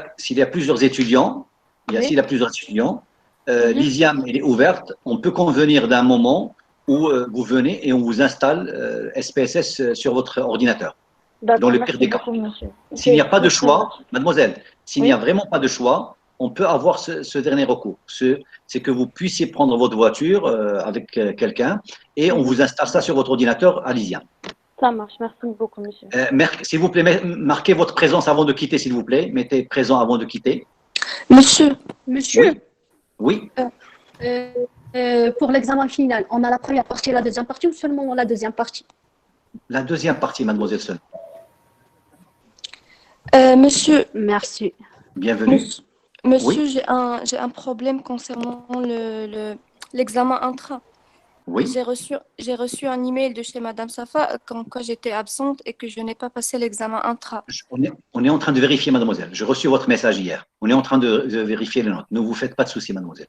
a plusieurs étudiants, Oui. s'il y a plusieurs étudiants, Mhm. l'ISIAM elle est ouverte, on peut convenir d'un moment où vous venez et on vous installe SPSS sur votre ordinateur, dans D'accord, le pire des merci cas. beaucoup, monsieur. S'il n'y a pas de Merci choix, beaucoup. mademoiselle, s'il Oui. n'y a vraiment pas de choix, on peut avoir ce dernier recours. C'est que vous puissiez prendre votre voiture avec quelqu'un et on Mhm. vous installe ça sur votre ordinateur à l'ISIAM. Ça marche, merci beaucoup, monsieur. S'il vous plaît, marquez votre présence avant de quitter, s'il vous plaît. Mettez présent avant de quitter. Monsieur, Oui. Oui. pour l'examen final, on a la première partie et la deuxième partie ou seulement la deuxième partie? La deuxième partie, mademoiselle Sun. Monsieur, Merci. Bienvenue. monsieur, Oui. j'ai un problème concernant l'examen intra. Oui. J'ai reçu un email de chez Madame Safa quand j'étais absente et que je n'ai pas passé l'examen intra. On est en train de vérifier, mademoiselle. J'ai reçu votre message hier. On est en train de vérifier les notes. Ne vous faites pas de soucis, mademoiselle.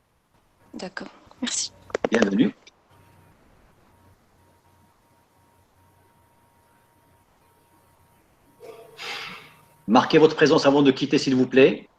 D'accord, merci. Bienvenue. Marquez votre présence avant de quitter, s'il vous plaît.